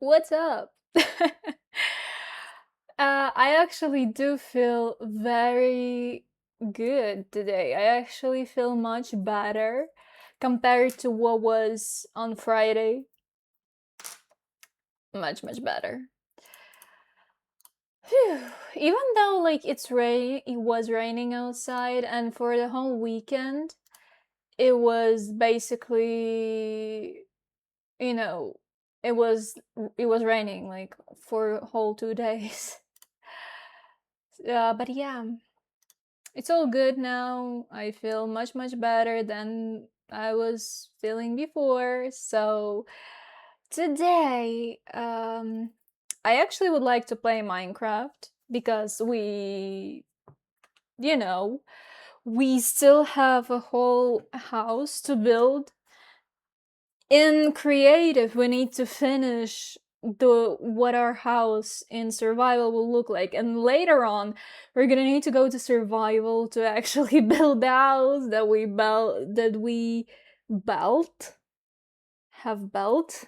What's up? I actually do feel very good today. I actually feel much better compared to what was on Friday. Much, much better. Phew. Even though it was raining outside, and for the whole weekend, it was basically, you know, it was it was raining like for a whole 2 days. But yeah, it's all good now. I feel much, much better than I was feeling before. So today, I actually would like to play Minecraft because you know, we still have a whole house to build. In creative, we need to finish the what our house in survival will look like, and later on we're gonna need to go to survival to actually build the house that we built have built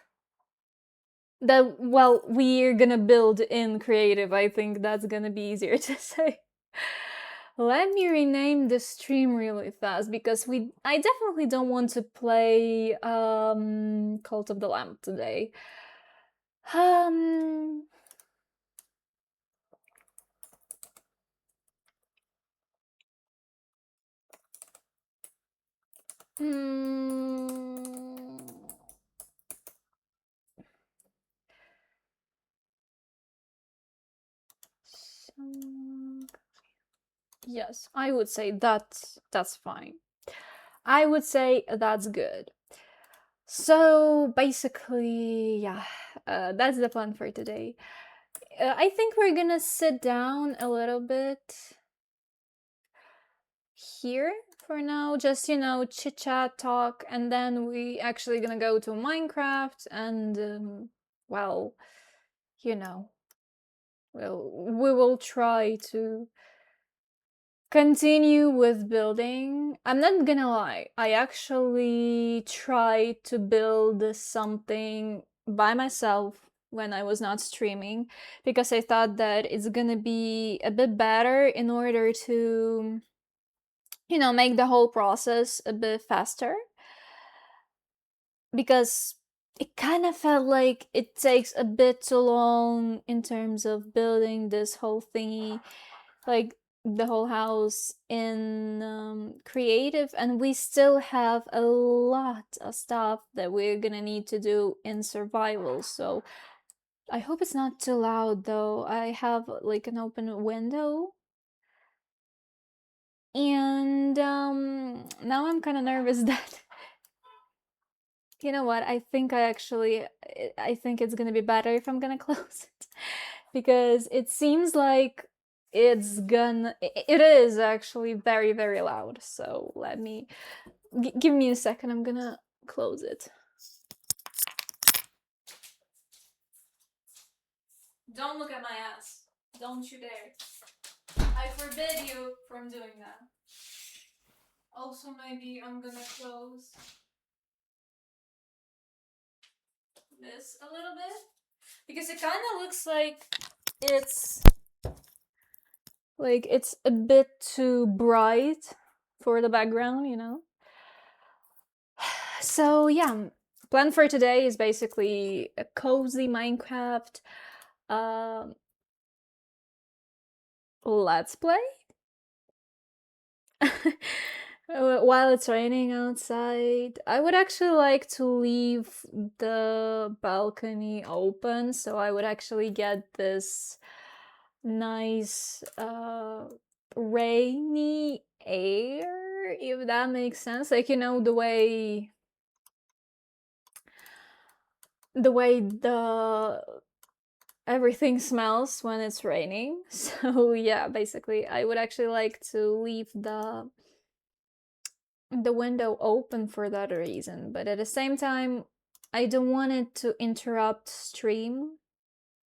that well we're gonna build in creative. I think that's gonna be easier to say. Let me rename the stream really fast because I definitely don't want to play Cult of the Lamp today. Um mm, some- yes, I would say that's fine. I would say that's good. So basically, yeah, that's the plan for today. I think we're gonna sit down a little bit here for now, just chit chat, talk, and then we actually gonna go to Minecraft and well, you know, we will try to continue with building. I'm not gonna lie, I actually tried to build something by myself when I was not streaming because I thought that it's gonna be a bit better in order to, make the whole process a bit faster. Because it kind of felt like it takes a bit too long in terms of building this whole thingy, like the whole house in creative, and we still have a lot of stuff that we're gonna need to do in survival. So I hope it's not too loud though. I have like an open window, and now I'm kind of nervous that you know what? I think it's gonna be better if I'm gonna close it because it seems like it is actually very, very loud. So let me give me a second. I'm gonna close it. Don't look at my ass. Don't you dare. I forbid you from doing that. Also, maybe I'm gonna close this a little bit because it kind of looks it's it's a bit too bright for the background. So yeah, plan for today is basically a cozy Minecraft um let's play. While it's raining outside, I would actually like to leave the balcony open, so I would actually get this nice rainy air, if that makes sense. Like the everything smells when it's raining. So yeah, basically I would actually like to leave the window open for that reason, but at the same time I don't want it to interrupt stream.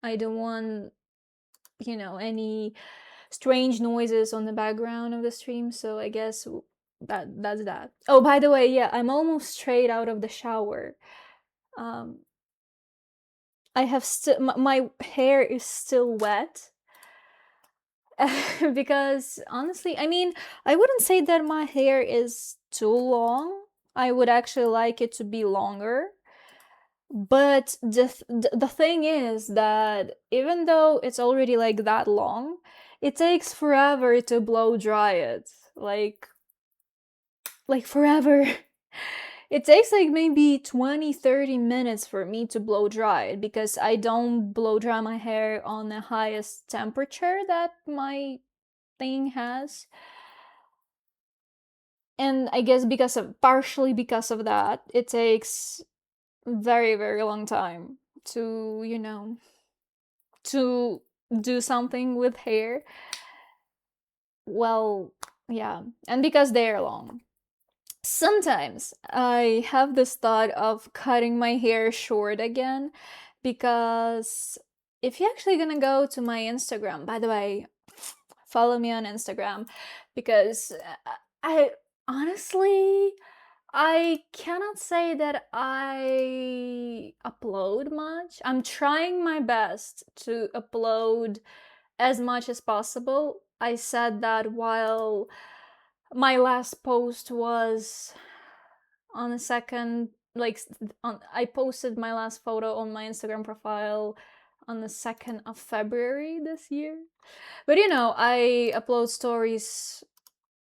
I don't want any strange noises on the background of the stream, so I guess that's that. Oh, by the way, yeah, I'm almost straight out of the shower. um I have still my hair is still wet. Because honestly, I mean, I wouldn't say that my hair is too long. I would actually like it to be longer. But the thing is that even though it's already like that long, it takes forever to blow dry it. Like forever. It takes like maybe 20-30 minutes for me to blow dry it because I don't blow dry my hair on the highest temperature that my thing has. And I guess because of partially because of that, it takes very, very long time to, to do something with hair. Well, yeah. And because they're long. Sometimes I have this thought of cutting my hair short again because if you're actually gonna go to my Instagram, by the way, follow me on Instagram because I honestly I cannot say that I upload much. I'm trying my best to upload as much as possible. I said that while my last post was on the second, like, I posted my last photo on my Instagram profile on the 2nd of February this year. But I upload stories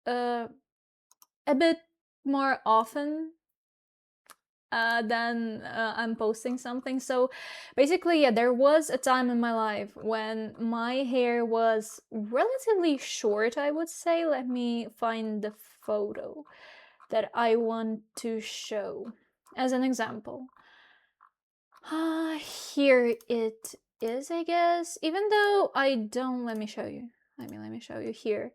uh, a bit more often than I'm posting something. So basically, yeah, there was a time in my life when my hair was relatively short, I would say. Let me find the photo that I want to show as an example. Here it is, I guess. Even though I don't, let me show you. Let me show you here.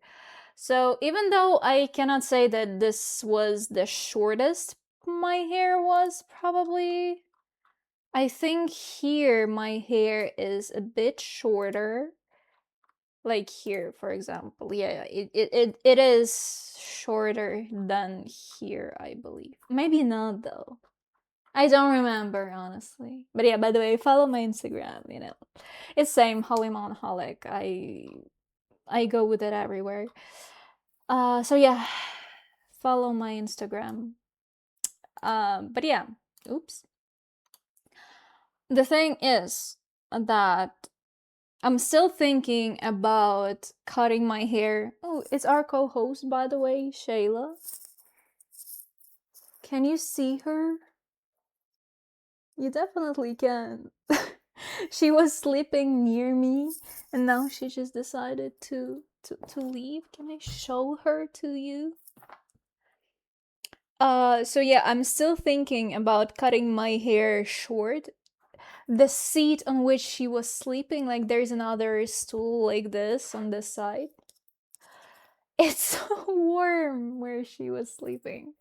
So even though I cannot say that this was the shortest my hair was, probably, I think here my hair is a bit shorter. Like here, for example. Yeah, it is shorter than here, I believe. Maybe not though. I don't remember, honestly. But yeah, by the way, follow my Instagram. It's same Holy Monaholic. I go with it everywhere. So yeah, follow my Instagram. But yeah, oops. The thing is that I'm still thinking about cutting my hair. Oh, it's our co-host, by the way, Shayla. Can you see her? You definitely can. She was sleeping near me, and now she just decided to leave. Can I show her to you? So yeah, I'm still thinking about cutting my hair short. The seat on which she was sleeping, like there's another stool like this on this side. It's so warm where she was sleeping.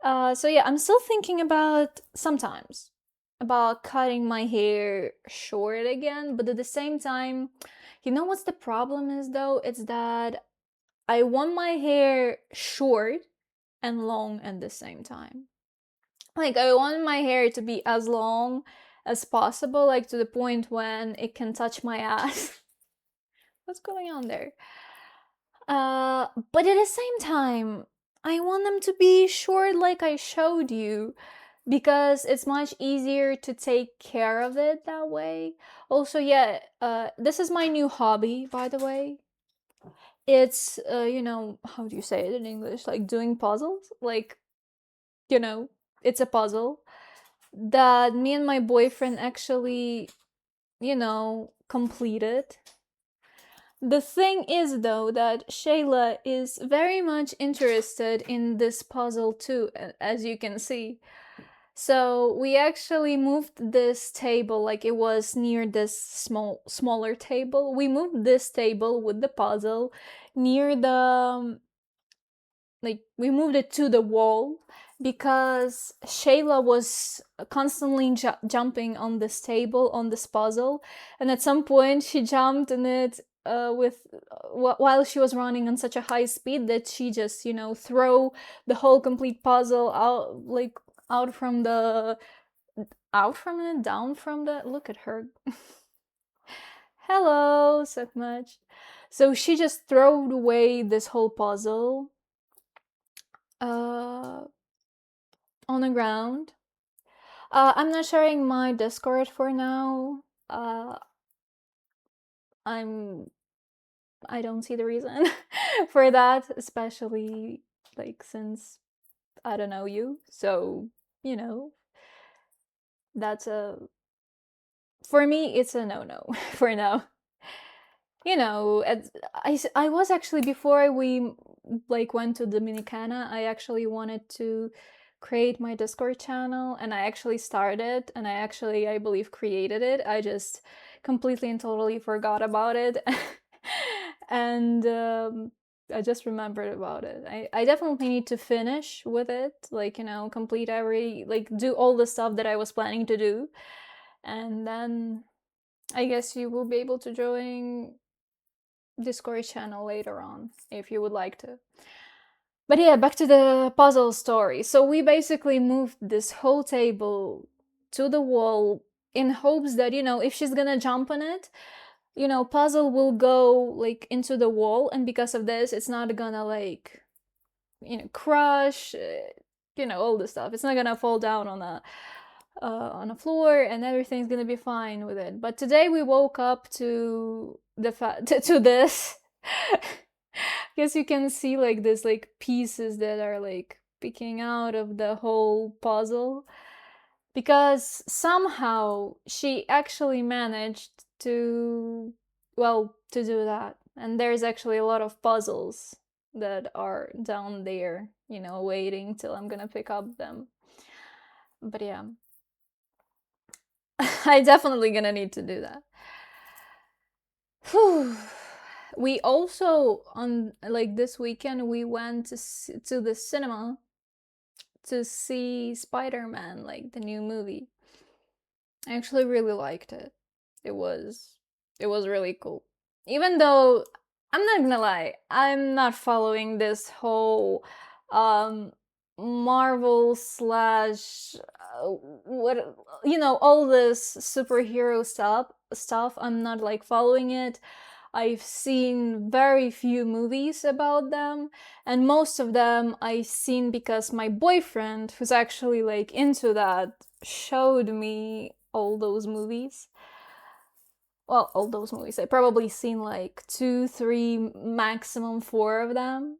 So yeah, I'm still thinking about sometimes about cutting my hair short again, but at the same time, what's the problem is though? It's that I want my hair short and long at the same time. Like I want my hair to be as long as possible, like to the point when it can touch my ass. What's going on there? But at the same time, I want them to be short like I showed you because it's much easier to take care of it that way. Also, yeah, this is my new hobby, by the way. It's, how do you say it in English? Like doing puzzles? Like, it's a puzzle that me and my boyfriend actually, completed. The thing is, though, that Shayla is very much interested in this puzzle too, as you can see. So we actually moved this table, like it was near this smaller table. We moved this table with the puzzle near like we moved it to the wall because Shayla was constantly jumping on this table on this puzzle, and at some point she jumped in it while she was running on such a high speed that she just throw the whole complete puzzle out, like out from out from it, down from the. Look at her. Hello, so much. So she just throwed away this whole puzzle uh, on the ground. I'm not sharing my Discord for now. I'm I don't see the reason for that, especially like since I don't know you. So, you know, that's a for me it's a no-no for now. I was actually before we like went to Dominicana, I actually wanted to create my Discord channel, and I actually started, and I believe created it. I just completely and totally forgot about it. And I just remembered about it. I definitely need to finish with it, like, complete every, like, do all the stuff that I was planning to do. And then I guess you will be able to join Discord channel later on if you would like to. But yeah, back to the puzzle story. So we basically moved this whole table to the wall in hopes that, if she's gonna jump on it, puzzle will go like into the wall, and because of this, it's not gonna like, crush, all the stuff. It's not gonna fall down on a floor, and everything's gonna be fine with it. But today we woke up to to this. Guess you can see like this like pieces that are like peeking out of the whole puzzle, because somehow she actually managed to, well, to do that. And there's actually a lot of puzzles that are down there, waiting till I'm gonna pick up them. But yeah, I definitely gonna need to do that. Whew. We also, on like this weekend, we went to the cinema to see Spider-Man, like the new movie. I actually really liked it. It was it was really cool. Even though I'm not gonna lie, I'm not following this whole um Marvel slash what, all this superhero stuff. I'm not like following it. I've seen very few movies about them, and most of them I've seen because my boyfriend, who's actually like into that, showed me all those movies. Well, all those movies. I've probably seen like two, three, maximum four of them.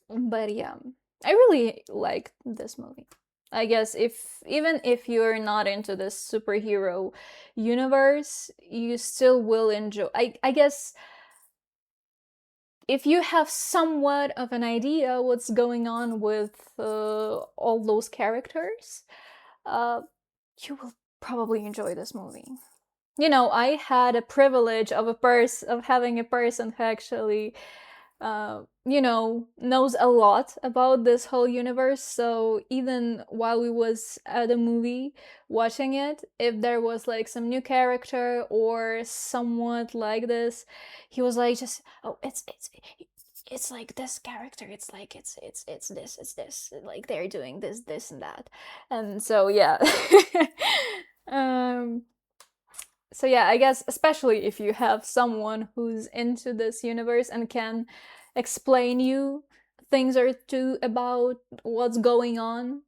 But yeah, I really liked this movie. I guess even if you're not into this superhero universe, you still will enjoy. I guess if you have somewhat of an idea what's going on with all those characters, uh, you will probably enjoy this movie. I had a privilege of having a person who actually, knows a lot about this whole universe. So even while we was at a movie watching it, if there was like some new character or somewhat like this, he was like, just, oh, it's like this character, it's like it's this, like they're doing this and that. And so yeah. um so yeah, I guess especially if you have someone who's into this universe and can explain you things or two about what's going on,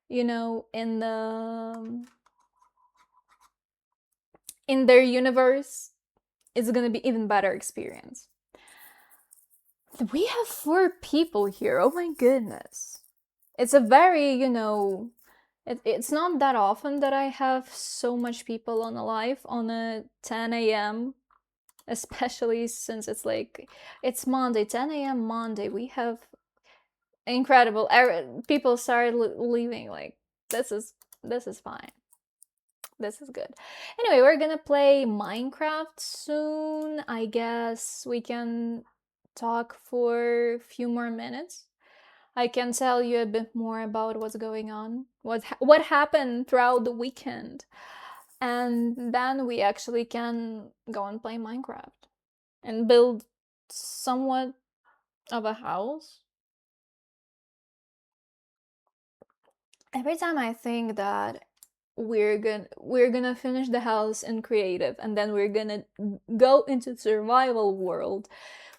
in their universe, it's gonna be even better experience. We have 4 people here. Oh my goodness. It's a very, it's not that often that I have so much people on a live on a 10 a.m., especially since it's Monday, 10 a.m. Monday. We have incredible people started leaving. Like, this is fine. This is good. Anyway, we're gonna play Minecraft soon. I guess we can talk for a few more minutes. I can tell you a bit more about what's going on, what happened throughout the weekend, and then we actually can go and play Minecraft and build somewhat of a house. Every time I think that we're gonna finish the house in creative, and then we're gonna go into survival world.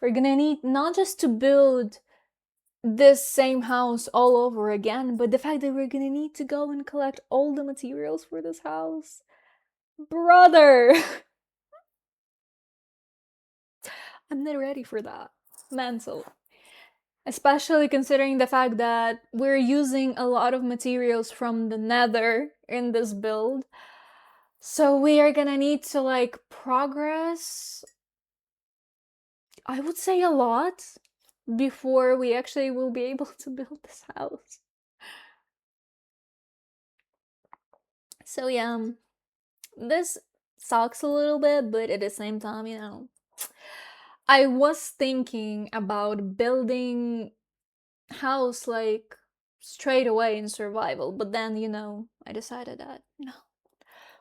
We're gonna need not just to build this same house all over again, but the fact that we're gonna need to go and collect all the materials for this house. Brother! I'm not ready for that. Mental. Especially considering the fact that we're using a lot of materials from the nether in this build. So we are gonna need to like progress, I would say a lot, before we actually will be able to build this house. So yeah, this sucks a little bit, but at the same time, I was thinking about building house like straight away in survival, but then I decided that no,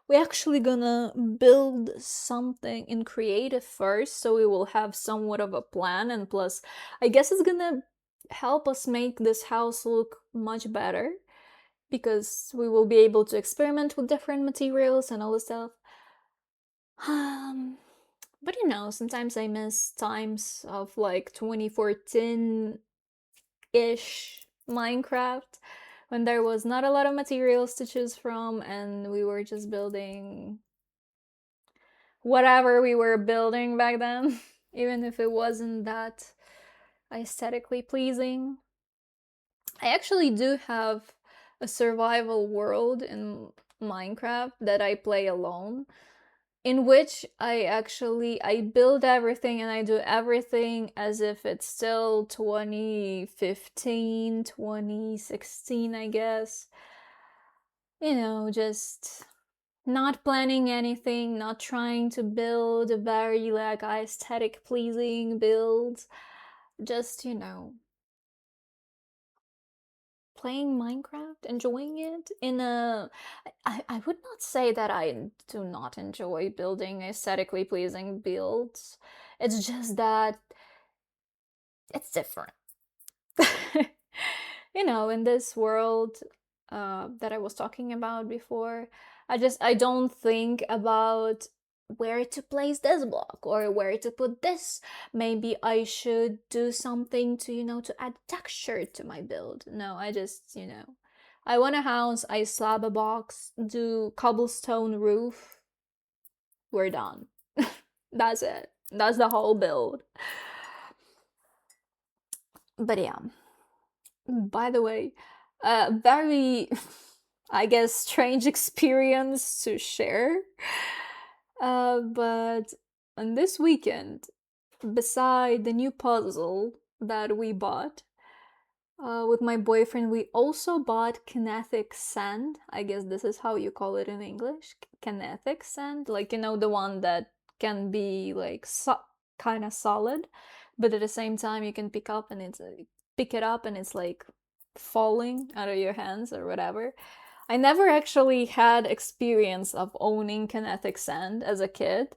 we actually gonna build something in creative first, so we will have somewhat of a plan, and plus I guess it's gonna help us make this house look much better because we will be able to experiment with different materials and all this stuff. um but sometimes I miss times of like 2014 ish Minecraft, when there was not a lot of materials to choose from and we were just building whatever we were building back then, even if it wasn't that aesthetically pleasing. I actually do have a survival world in Minecraft that I play alone, in which I build everything and I do everything as if it's still 2015, 2016, I guess. Just not planning anything, not trying to build a very like aesthetic pleasing build. Just, playing Minecraft, enjoying it in a. I would not say that I do not enjoy building aesthetically pleasing builds. It's just that it's different. In this world that I was talking about before, I don't think about where to place this block or where to put this. Maybe I should do something to to add texture to my build. No, I just I want a house, I slab a box, do cobblestone roof, we're done. That's it. That's the whole build. But yeah, by the way, a very, I guess, strange experience to share. But on this weekend, beside the new puzzle that we bought with my boyfriend, we also bought kinetic sand. I guess this is how you call it in English. Kinetic sand, like the one that can be like kind of solid, but at the same time you can pick it up and it's like falling out of your hands or whatever. I never actually had experience of owning kinetic sand as a kid.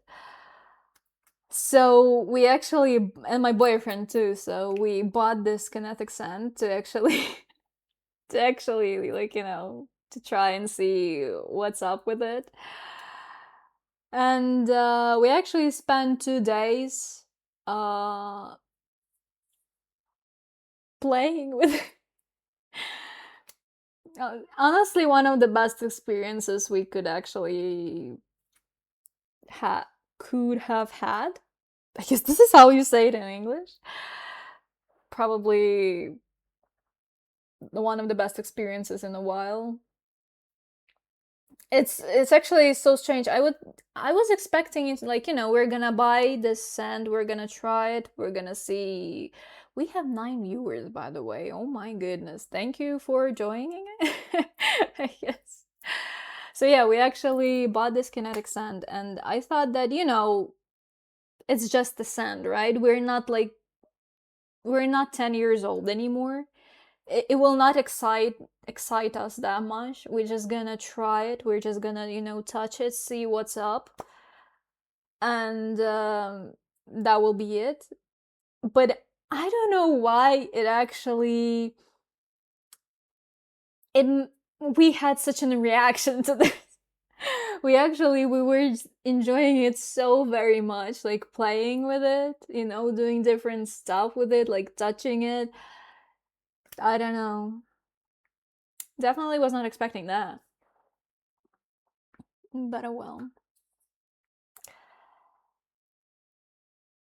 So we actually, and my boyfriend too, so we bought this kinetic sand to actually, to actually, like, to try and see what's up with it. And we actually spent 2 days uh, playing with it. Honestly, one of the best experiences we could actually could have had. I guess this is how you say it in English. Probably one of the best experiences in a while. It's actually so strange. I was expecting it like, we're gonna buy this sand, we're gonna try it, we're gonna see. We have 9 viewers, by the way. Oh my goodness. Thank you for joining. I guess. So yeah, we actually bought this kinetic sand and I thought that, it's just the sand, right? We're not 10 years old anymore. It will not excite us that much. We're just gonna try it. We're just gonna, touch it, see what's up, and that will be it. But I don't know why it we had such a reaction to this. we were enjoying it so very much, like playing with it, doing different stuff with it, like touching it. I don't know. Definitely was not expecting that. But oh well.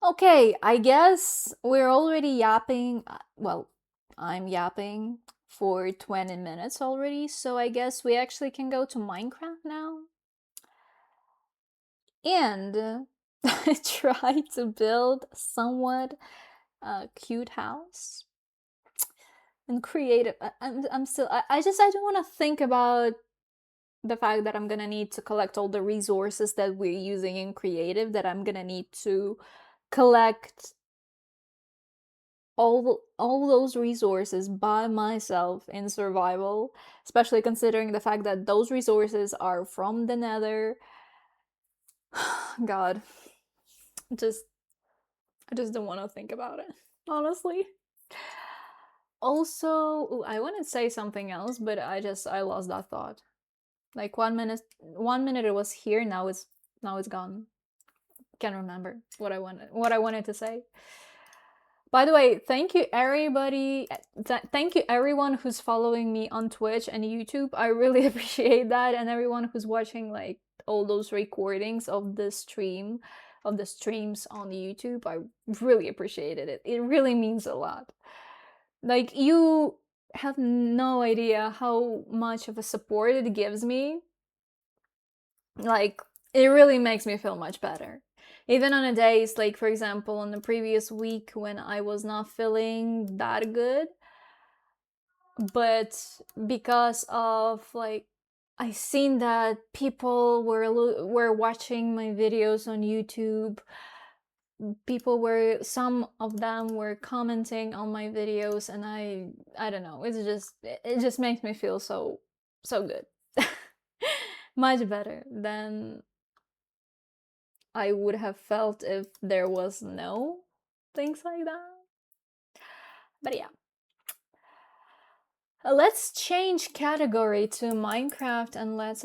Okay, I guess we're already yapping. Well, I'm yapping for 20 minutes already, so I guess we actually can go to Minecraft now and try to build somewhat a cute house and creative. I'm still. I don't want to think about the fact that I'm gonna need to collect all the resources that we're using in creative. That I'm gonna need to collect all those resources by myself in survival, especially considering the fact that those resources are from the nether. God, just I just don't want to think about it, honestly. Also, ooh, I want to say something else, but I lost that thought. Like 1 minute it was here, now it's gone. Can't remember what I wanted to say. By the way, thank you everybody. Thank you everyone who's following me on Twitch and YouTube. I really appreciate that, and everyone who's watching like all those recordings of the streams on YouTube. I really appreciated it. It really means a lot. Like you have no idea how much of a support it gives me. Like it really makes me feel much better. Even on a days, like for example, on the previous week when I was not feeling that good, but because of like I seen that people were watching my videos on YouTube, some of them were commenting on my videos, and I don't know, it just makes me feel so good. Much better than I would have felt if there was no things like that. But yeah. Let's change category to Minecraft and let's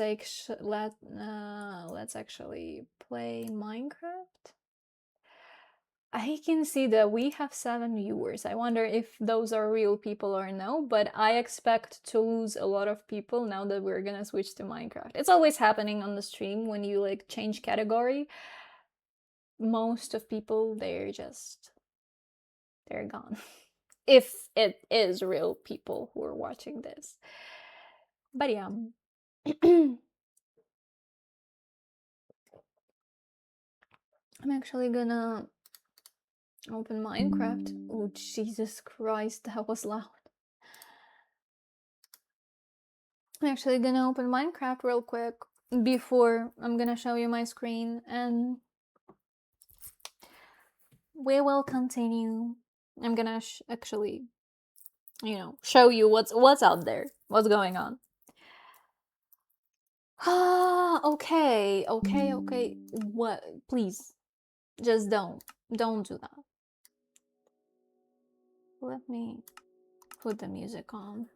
actually play Minecraft. I can see that we have 7 viewers. I wonder if those are real people or no, but I expect to lose a lot of people now that we're gonna switch to Minecraft. It's always happening on the stream when you like change category. Most of people, they're gone. If it is real people who are watching this. But yeah. I'm actually gonna open Minecraft. Oh, Jesus Christ, that was loud. I'm actually gonna open Minecraft real quick before I'm gonna show you my screen, and we will continue. I'm gonna actually, show you what's out there, what's going on. Ah, okay. What? Please, just don't do that. Let me put the music on.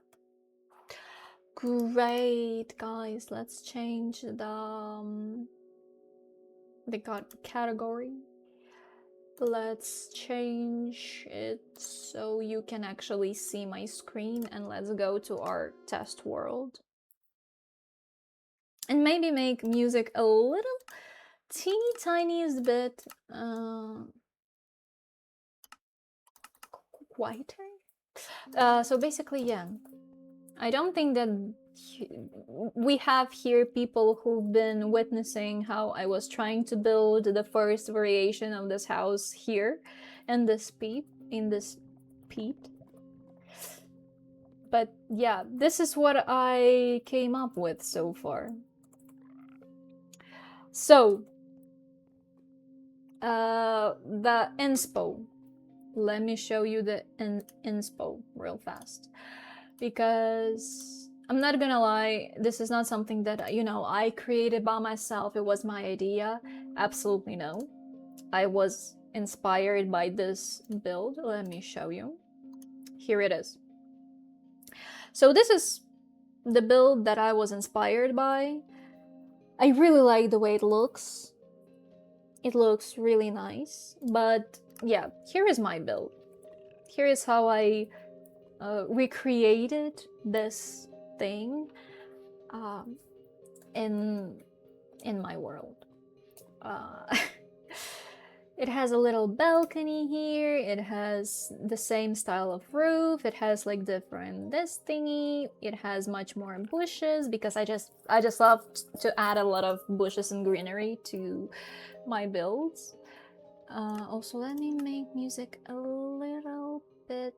Great, guys. Let's change the category. Let's change it so you can actually see my screen, and let's go to our test world. And maybe make music a little teeny tiniest bit quieter. So basically, yeah. I don't think that we have here people who've been witnessing how I was trying to build the first variation of this house here in this peat. But yeah, this is what I came up with so far. So, the inspo. Let me show you the inspo real fast. Because I'm not gonna lie, this is not something that, I created by myself. It was my idea. Absolutely no. I was inspired by this build. Let me show you. Here it is. So this is the build that I was inspired by. I really like the way it looks. It looks really nice. But yeah, here is my build. Here is how I recreated this thing um, in my world. Uh, it has a little balcony here. It has the same style of roof. It has like different this thingy. It has much more bushes because I just love to add a lot of bushes and greenery to my builds. Also, let me make music a little bit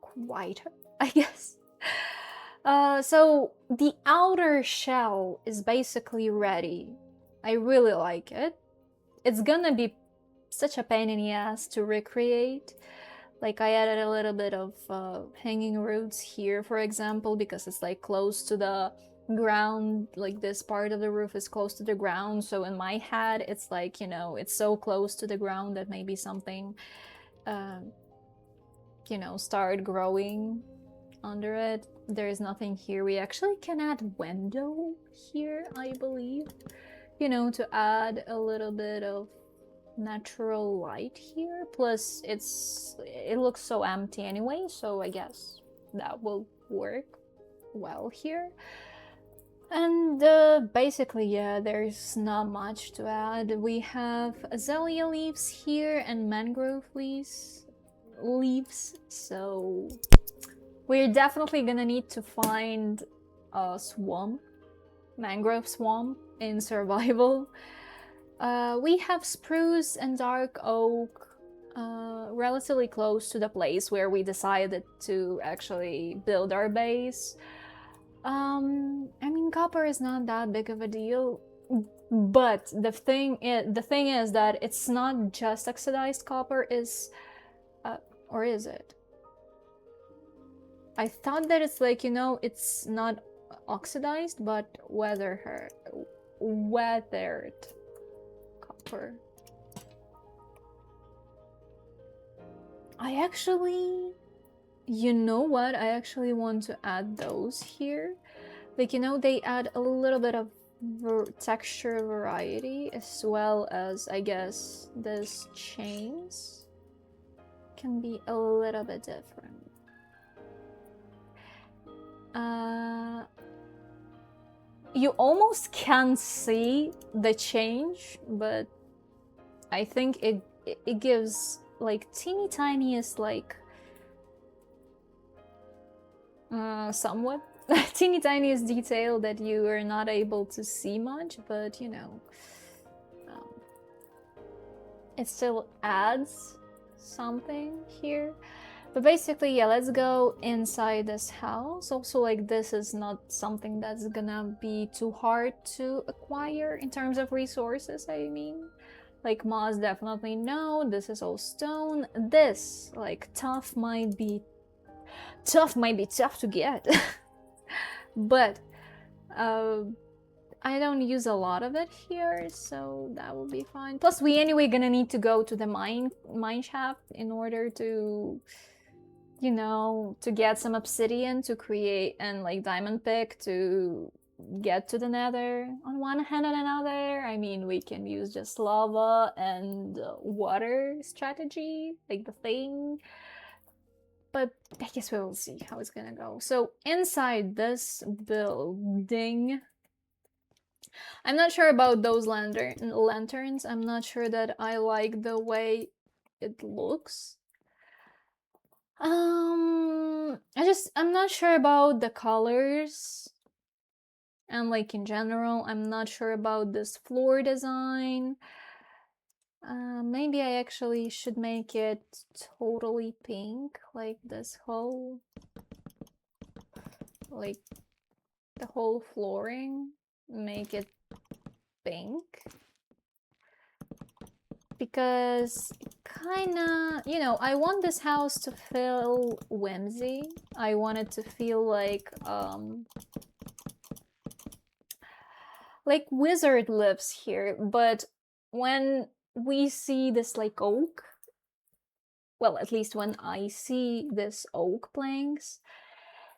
quieter, I guess. So the outer shell is basically ready. I really like it. It's gonna be such a pain in the ass to recreate. Like I added a little bit of hanging roots here, for example, because it's like close to the ground. Like this part of the roof is close to the ground. So in my head, it's like, you know, it's so close to the ground that maybe something, you know, start growing under it. There is nothing here. We actually can add window here, I believe, you know, to add a little bit of natural light here. Plus it looks so empty anyway, so I guess that will work well here. And basically, yeah, there's not much to add. We have azalea leaves here and mangrove leaves, so we're definitely gonna need to find a swamp, mangrove swamp in survival. We have spruce and dark oak relatively close to the place where we decided to actually build our base. I mean, copper is not that big of a deal, but the thing is that it's not just oxidized copper. Or is it? I thought that it's like, you know, it's not oxidized, but weathered copper. I actually, you know what? I actually want to add those here. Like, you know, they add a little bit of texture variety, as well as, I guess, these chains can be a little bit different. You almost can't see the change, but I think it gives like teeny tiniest, like somewhat teeny tiniest detail that you are not able to see much, but you know, it still adds something here. But basically, yeah, let's go inside this house. Also, like, this is not something that's gonna be too hard to acquire in terms of resources, I mean. Like, moss, definitely no. This is all stone. This, like, tough might be tough to get. But, I don't use a lot of it here, so that will be fine. Plus, we anyway gonna need to go to the mine shaft in order to, you know, to get some obsidian to create, and like diamond pick to get to the nether. On one hand and another, I mean, we can use just lava and water strategy, like the thing. But I guess we will see how it's gonna go. So inside this building, I'm not sure about those lanterns. I'm not sure that I like the way it looks. I'm not sure about the colors. And like in general, I'm not sure about this floor design. Maybe I actually should make it totally pink, like this whole, like the whole flooring, make it pink. Because kinda, you know, I want this house to feel whimsy. I want it to feel like wizard lives here. But when we see this like oak, well, at least when I see this oak planks,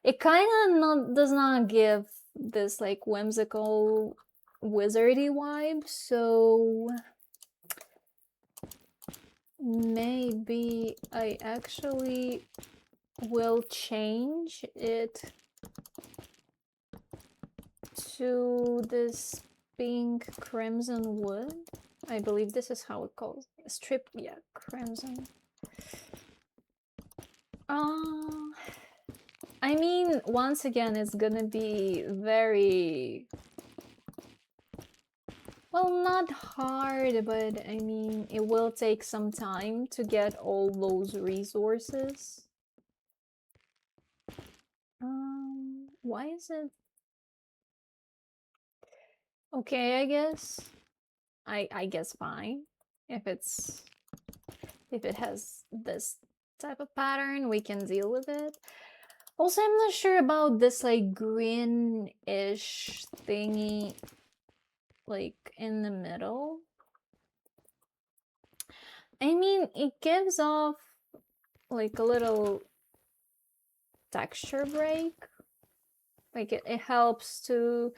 it kind of does not give this like whimsical wizardy vibe, so maybe I actually will change it to this pink crimson wood. I believe this is how it calls strip. Yeah, crimson. I mean, once again, it's gonna be very, well, not hard, but I mean, it will take some time to get all those resources. Why is it? Okay, I guess. I guess fine. If it has this type of pattern, we can deal with it. Also, I'm not sure about this like greenish thingy like in the middle. I mean, it gives off like a little texture break. Like it helps to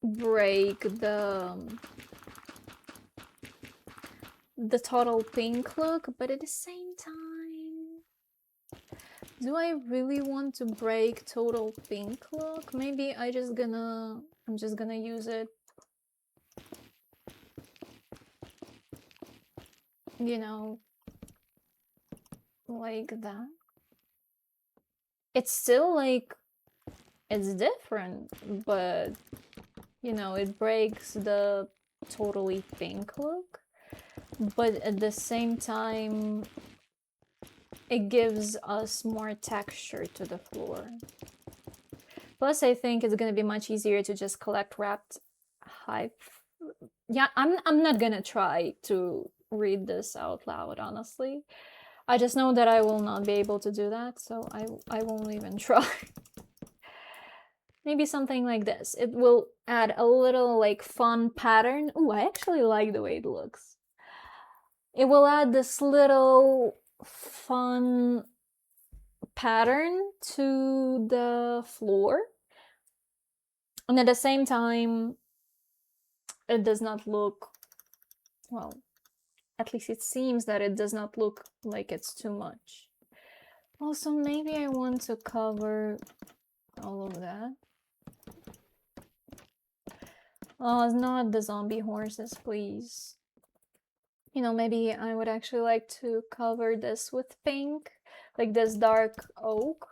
break the total pink look, but at the same time, do I really want to break total pink look? Maybe I'm just gonna use it, you know, like that. It's still like, it's different, but you know, it breaks the totally pink look, but at the same time it gives us more texture to the floor. Plus, I think it's gonna be much easier to just collect wrapped hype. Yeah, I'm not gonna try to read this out loud, honestly. I just know that I will not be able to do that, so I won't even try. Maybe something like this. It will add a little like fun pattern. Ooh, I actually like the way it looks. It will add this little fun pattern to the floor. And at the same time, it does not look, well, at least it seems that it does not look like it's too much. Also, maybe I want to cover all of that. Oh, not the zombie horses, please. You know, maybe I would actually like to cover this with pink, like this dark oak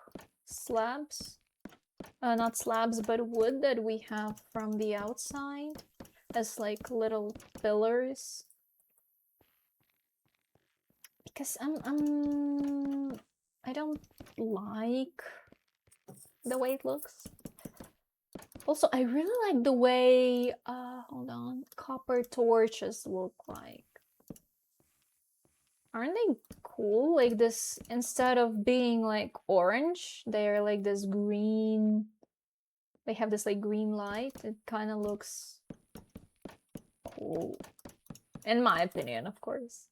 slabs. Not slabs, but wood that we have from the outside as like little pillars. Because I don't like the way it looks. Also, I really like the way, hold on, copper torches look like. Aren't they cool? Like this, instead of being like orange, they're like this green. They have this like green light. It kind of looks cool. In my opinion, of course.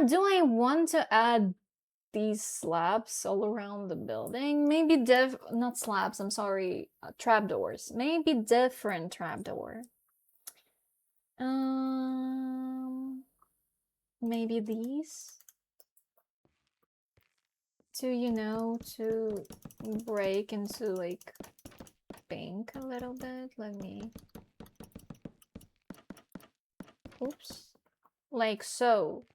Do I want to add these slabs all around the building? Maybe not slabs, I'm sorry, trapdoors. Maybe different trapdoor. Maybe these? To, you know, to break into like pink a little bit. Let me, oops, like so.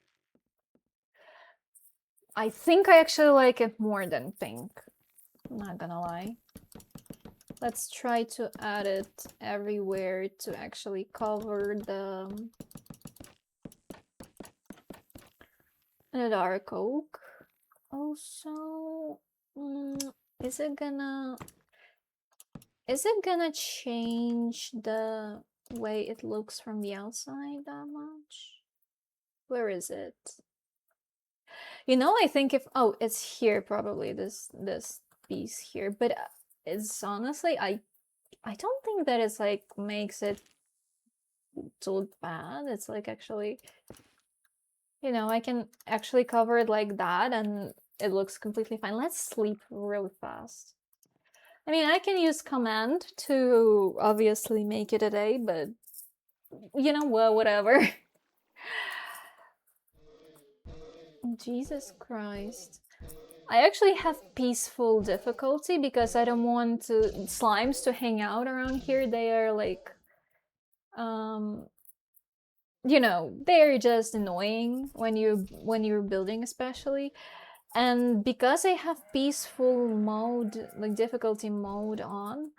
I think I actually like it more than pink, I'm not gonna lie. Let's try to add it everywhere to actually cover the dark oak. Also, is it gonna change the way it looks from the outside that much? Where is it? You know, I think if, oh, it's here probably, this piece here, but it's honestly, I don't think that it's like makes it too bad. It's like actually, you know, I can actually cover it like that and it looks completely fine. Let's sleep really fast. I mean, I can use command to obviously make it a day, but you know what, whatever. Jesus Christ. I actually have peaceful difficulty because I don't want slimes to hang out around here. They are like, um, they're just annoying when you're building, especially. And because I have peaceful mode, like difficulty mode on,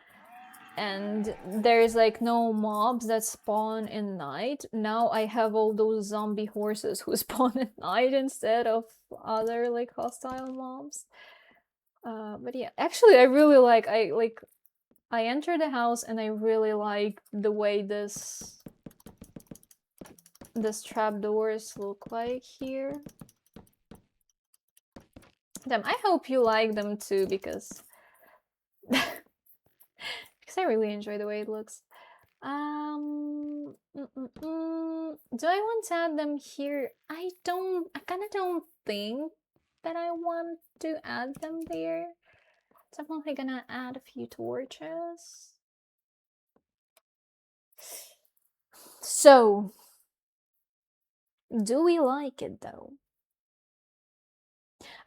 and there's like no mobs that spawn in night, now I have all those zombie horses who spawn at night instead of other like hostile mobs. But yeah, actually I really I enter the house and I really like the way this trapdoors look like here. Damn, I hope you like them too, because I really enjoy the way it looks. Do I want to add them here? I kind of don't think that I want to add them there. Definitely gonna add a few torches. So, do we like it though?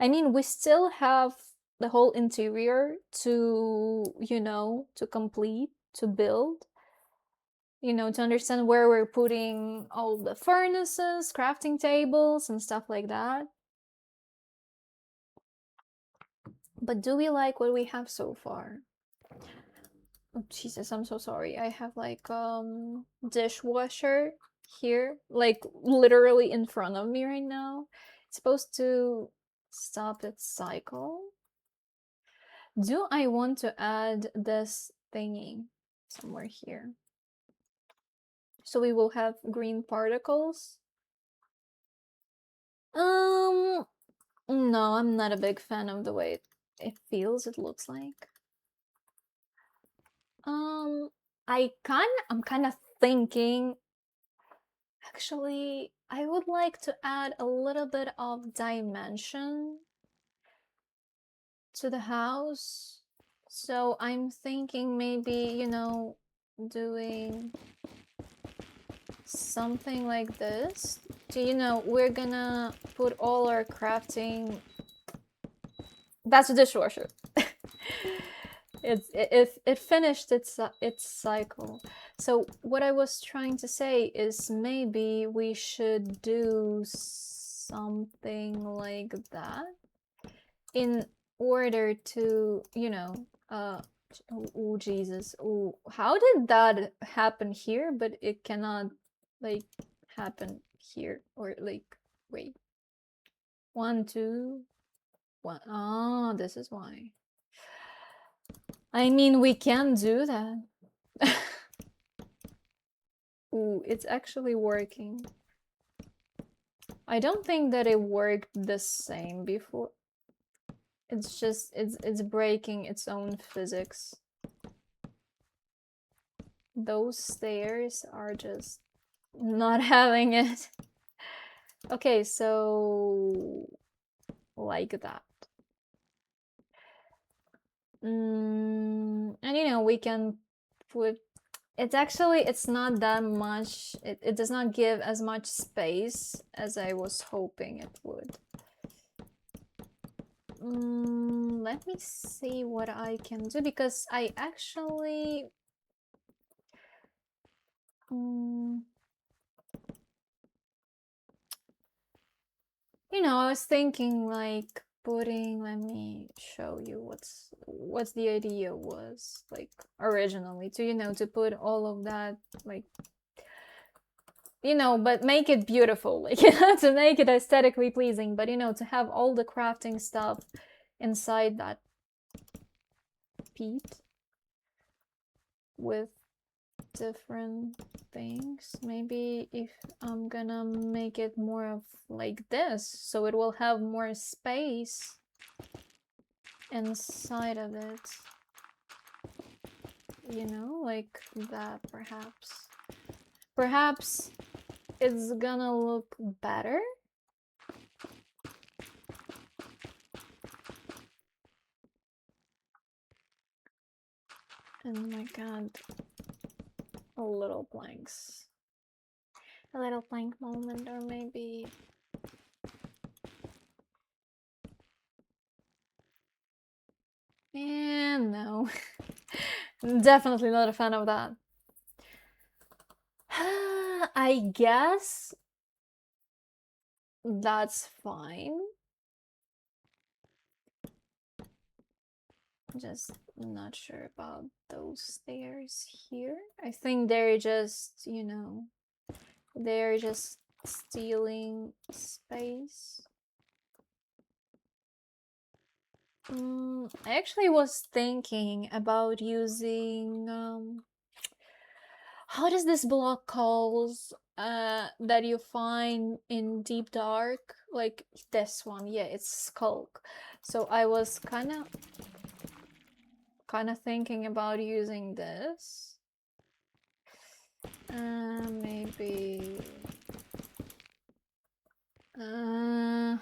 I mean, we still have the whole interior to complete, to build, to understand where we're putting all the furnaces, crafting tables, and stuff like that. But do we like what we have so far? Oh, Jesus, I'm so sorry. I have like dishwasher here, like literally in front of me right now. It's supposed to stop its cycle. Do I want to add this thingy somewhere here? So we will have green particles. No, I'm not a big fan of the way it feels, it looks like. I'm kind of thinking, actually, I would like to add a little bit of dimension to the house. So I'm thinking maybe, doing something like this. So, we're gonna put all our crafting. That's a dishwasher. It finished its cycle. So what I was trying to say is maybe we should do something like that in order to, oh Jesus, oh, how did that happen here, but it cannot like happen here, or like, wait, 1 2 1. Oh, this is why. I mean, we can do that. Ooh, it's actually working. I don't think that it worked the same before. It's just, it's breaking its own physics. Those stairs are just not having it. Okay, so like that. And we can put, it's not that much, it does not give as much space as I was hoping it would. Let me see what I can do, because I actually I was thinking like putting, let me show you what's the idea was like originally, to put all of that, like, but make it beautiful, like, to make it aesthetically pleasing, but to have all the crafting stuff inside that peat with different things. Maybe if I'm gonna make it more of like this, so it will have more space inside of it, like that. Perhaps it's gonna look better. Oh my god. A little blanks. A little blank moment, or maybe... And no. Definitely not a fan of that. I guess that's fine. Just not sure about those stairs here. I think they're just, you know, they're just stealing space. I actually was thinking about using how does this block calls that you find in Deep Dark, like this one? Yeah, it's Skulk. So I was kind of thinking about using this. Maybe I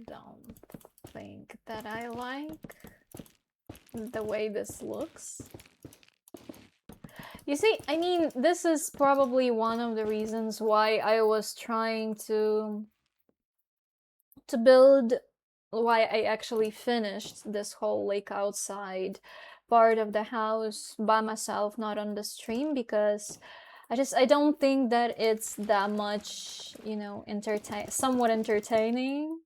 don't think that I like the way this looks. You see, I mean, this is probably one of the reasons why I was trying to build, why I actually finished this whole like outside part of the house by myself, not on the stream, because I don't think that it's that much, you know, somewhat entertaining.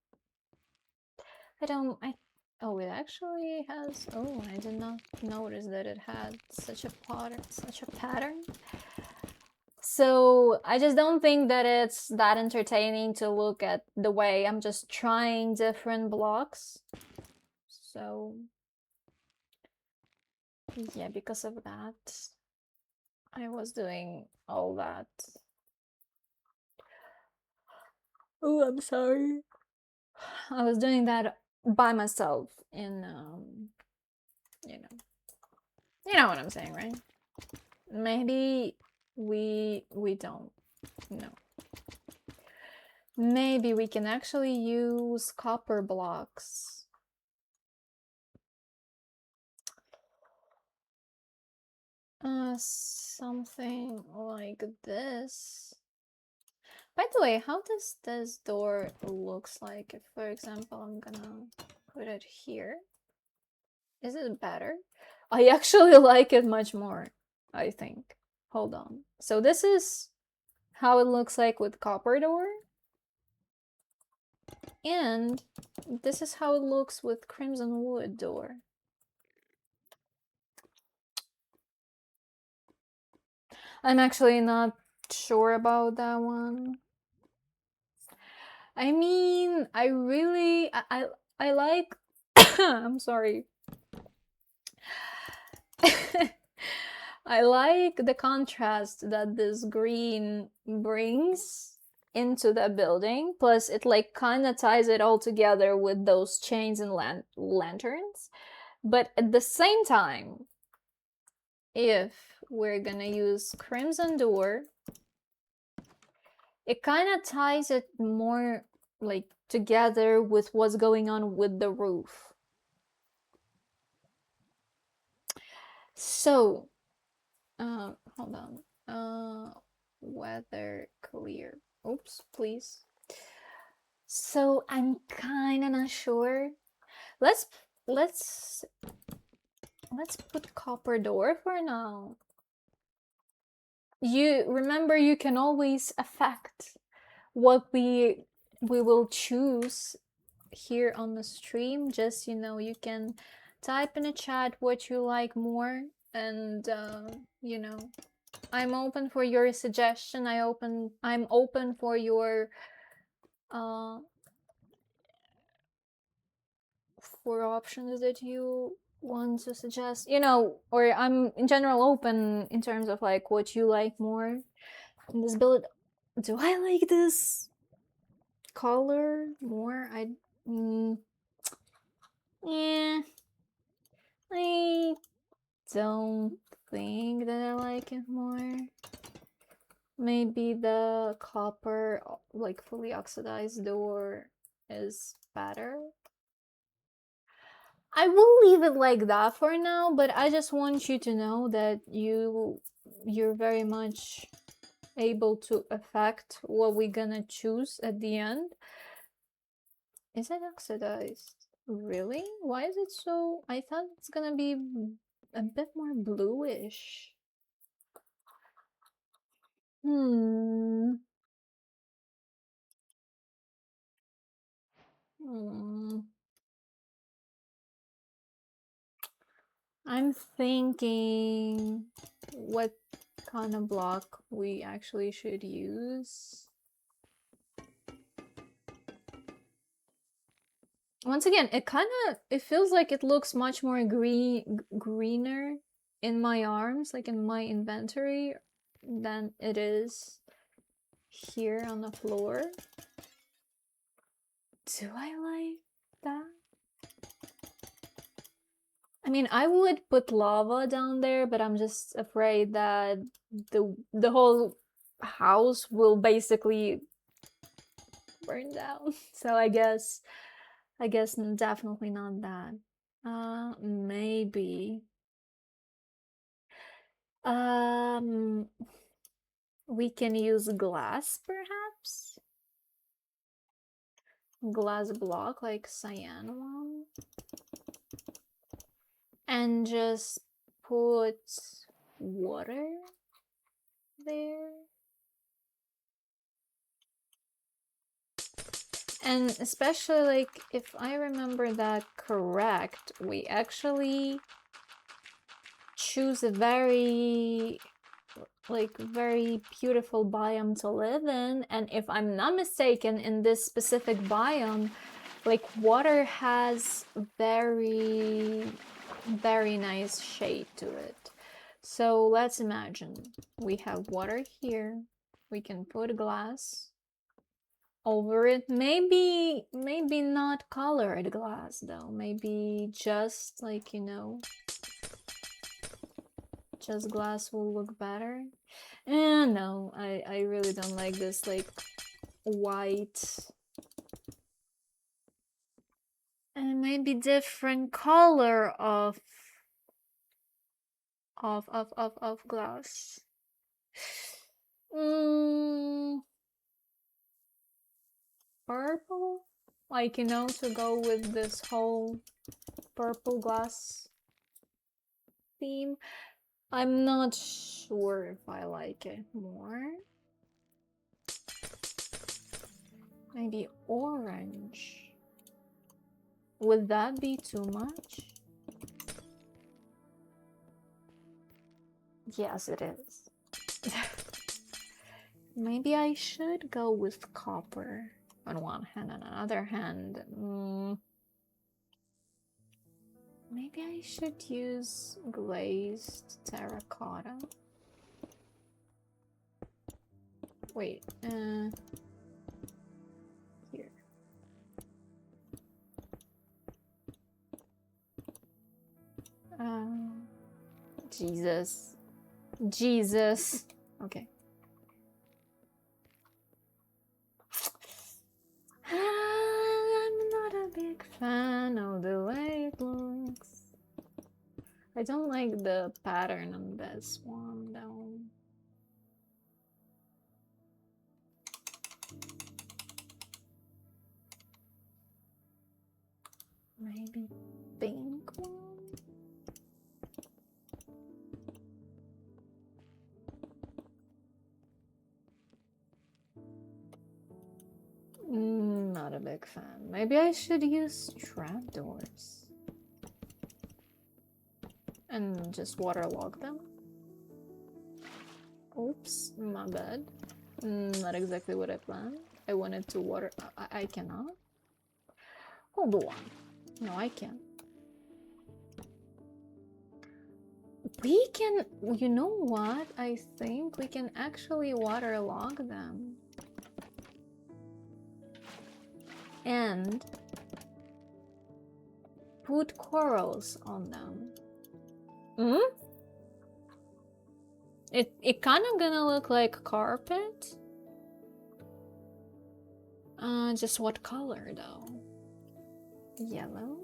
Oh, it actually has, oh, I did not notice that it had such a pattern. So I just don't think that it's that entertaining to look at the way I'm just trying different blocks. So yeah, because of that, I was doing all that. Oh, I'm sorry. I was doing that by myself in, you know what I'm saying, right? Maybe we don't know. Maybe we can actually use copper blocks. Something like this. By the way, how does this door looks like? If, for example, I'm gonna put it here. Is it better? I actually like it much more, I think. Hold on. So this is how it looks like with copper door. And this is how it looks with crimson wood door. I'm actually not sure about that one. I mean, I really, I like, I'm sorry. I like the contrast that this green brings into the building. Plus, it like kind of ties it all together with those chains and lanterns. But at the same time, if we're gonna use Crimson Door, it kind of ties it more like together with what's going on with the roof. So, hold on. Weather clear. Oops, please. So I'm kind of not sure. Let's put copper door for now. You remember, you can always affect what we will choose here on the stream. Just, you know, you can type in the chat what you like more, and you know, I'm open for your suggestion. I'm open for your for options that you want to suggest, you know, or I'm in general open in terms of like what you like more in this build. Do I like this color more? Yeah, I don't think that I like it more. Maybe the copper, like fully oxidized door is better. I will leave it like that for now, but I just want you to know that you're very much able to affect what we're gonna choose at the end. Is it oxidized? Really? Why is it so... I thought it's gonna be a bit more bluish. Hmm. I'm thinking what kind of block we actually should use. Once again, it feels like it looks much more greener in my arms, like in my inventory, than it is here on the floor. Do I like that? I mean, I would put lava down there, but I'm just afraid that the whole house will basically burn down. So I guess definitely not that. Maybe. We can use glass, perhaps? Glass block, like cyan one. And just put water there. And especially, like, if I remember that correct, we actually choose a very beautiful biome to live in, and if I'm not mistaken, in this specific biome, like, water has very nice shade to it. So let's imagine we have water here. We can put glass over it. Maybe not colored glass though. Maybe just, like, you know, just glass will look better. No, I really don't like this, like, white. And maybe different color of glass. Purple? Like, you know, to go with this whole purple glass theme. I'm not sure if I like it more. Maybe orange. Would that be too much? Yes, it is. Maybe I should go with copper on one hand. On the other hand, maybe I should use glazed terracotta. Wait, here. Jesus. Okay. I'm not a big fan of the way it looks. I don't like the pattern on this one though. Maybe pink one? Not a big fan. Maybe I should use trapdoors. And just waterlog them. Oops, my bad. Not exactly what I planned. I wanted to water... I cannot. Hold on. No, I can't. We can... You know what? I think we can actually waterlog them. And put corals on them. It kind of gonna look like carpet. Just what color though? Yellow.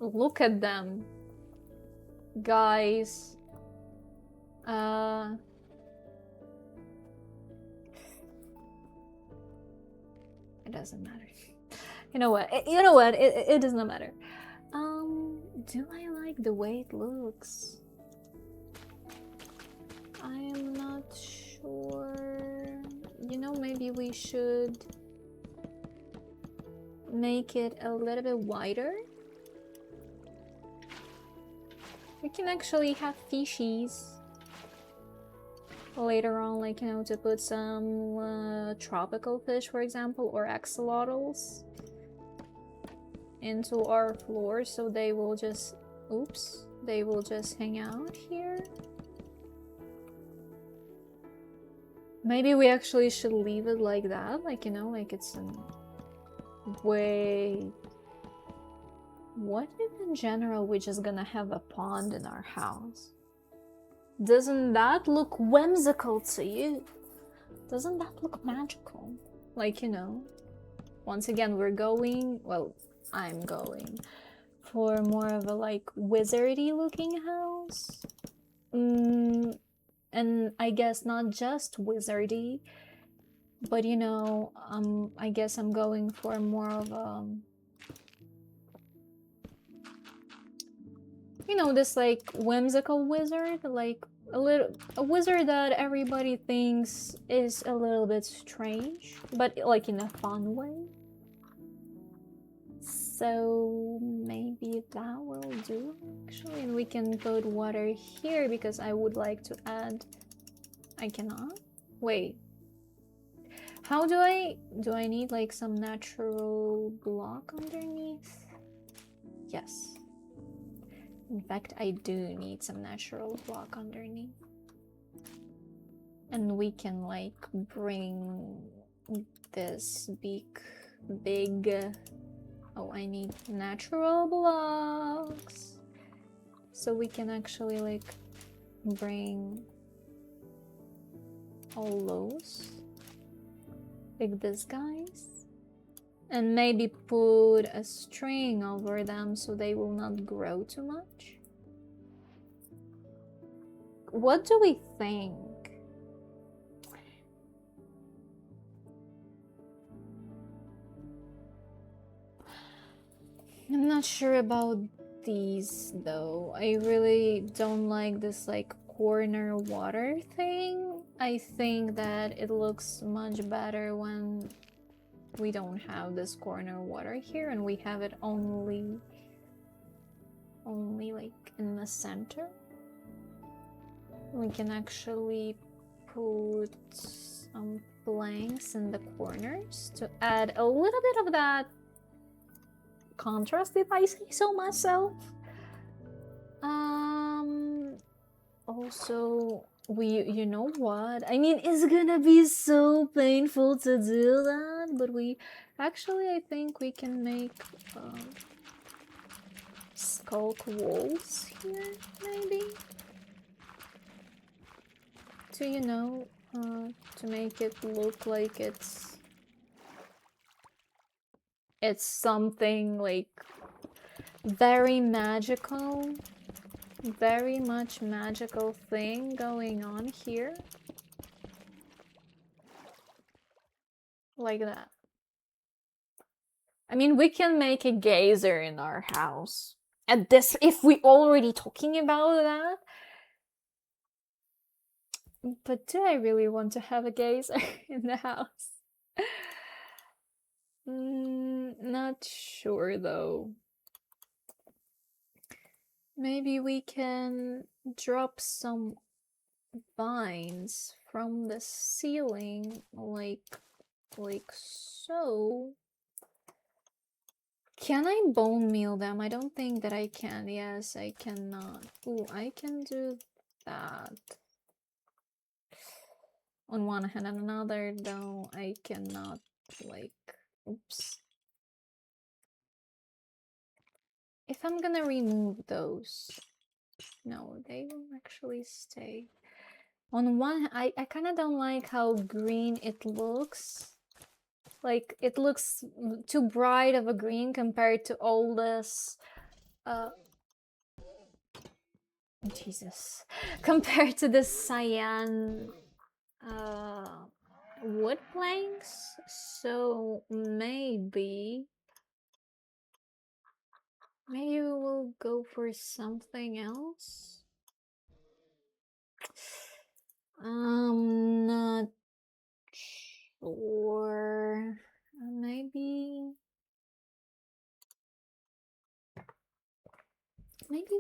Look at them. Guys. It doesn't matter. You know what? It does not matter. Do I like the way it looks? I am not sure. You know, maybe we should make it a little bit wider. We can actually have fishies later on, like, you know, to put some tropical fish, for example, or axolotls into our floor, so they will just, oops, they will just hang out here. Maybe we actually should leave it like that, like, you know, like it's an... Wait. What if in general we're just gonna have a pond in our house? Doesn't that look whimsical to you? Doesn't that look magical? Like, you know, once again, we're going, well, I'm going for more of a like wizardy looking house. And I guess not just wizardy, but you know, I guess I'm going for more of a, you know, this like whimsical wizard, like a wizard that everybody thinks is a little bit strange, but like in a fun way. So maybe that will do actually, and we can put water here because I would like to add. I cannot. Wait. How do I need like some natural block underneath? Yes. In fact, I do need some natural block underneath. And we can like bring this big oh, I need natural blocks. So we can actually like bring all those. Like this, guys. And maybe put a string over them so they will not grow too much. What do we think? I'm not sure about these though. I really don't like this like corner water thing. I think that it looks much better when we don't have this corner water here and we have it only like in the center. We can actually put some planks in the corners to add a little bit of that contrast, if I say so myself. Also, you know what? I mean, it's gonna be so painful to do that, but we actually, I think we can make skulk walls here, maybe, to, you know, to make it look like it's something like very magical, very much magical thing going on here, like that. I mean, we can make a geyser in our house at this, if we already talking about that. But do I really want to have a geyser in the house? Not sure though. Maybe we can drop some vines from the ceiling, like so. Can I bone meal them? I don't think that I can. Yes, I cannot. Ooh, I can do that. On one hand, and another, though, I cannot, like, oops. If I'm gonna remove those, no, they will actually stay. On one, I kind of don't like how green it looks. Like, it looks too bright of a green compared to all this Jesus. Compared to the cyan wood planks, so maybe we'll go for something else. Not sure. Maybe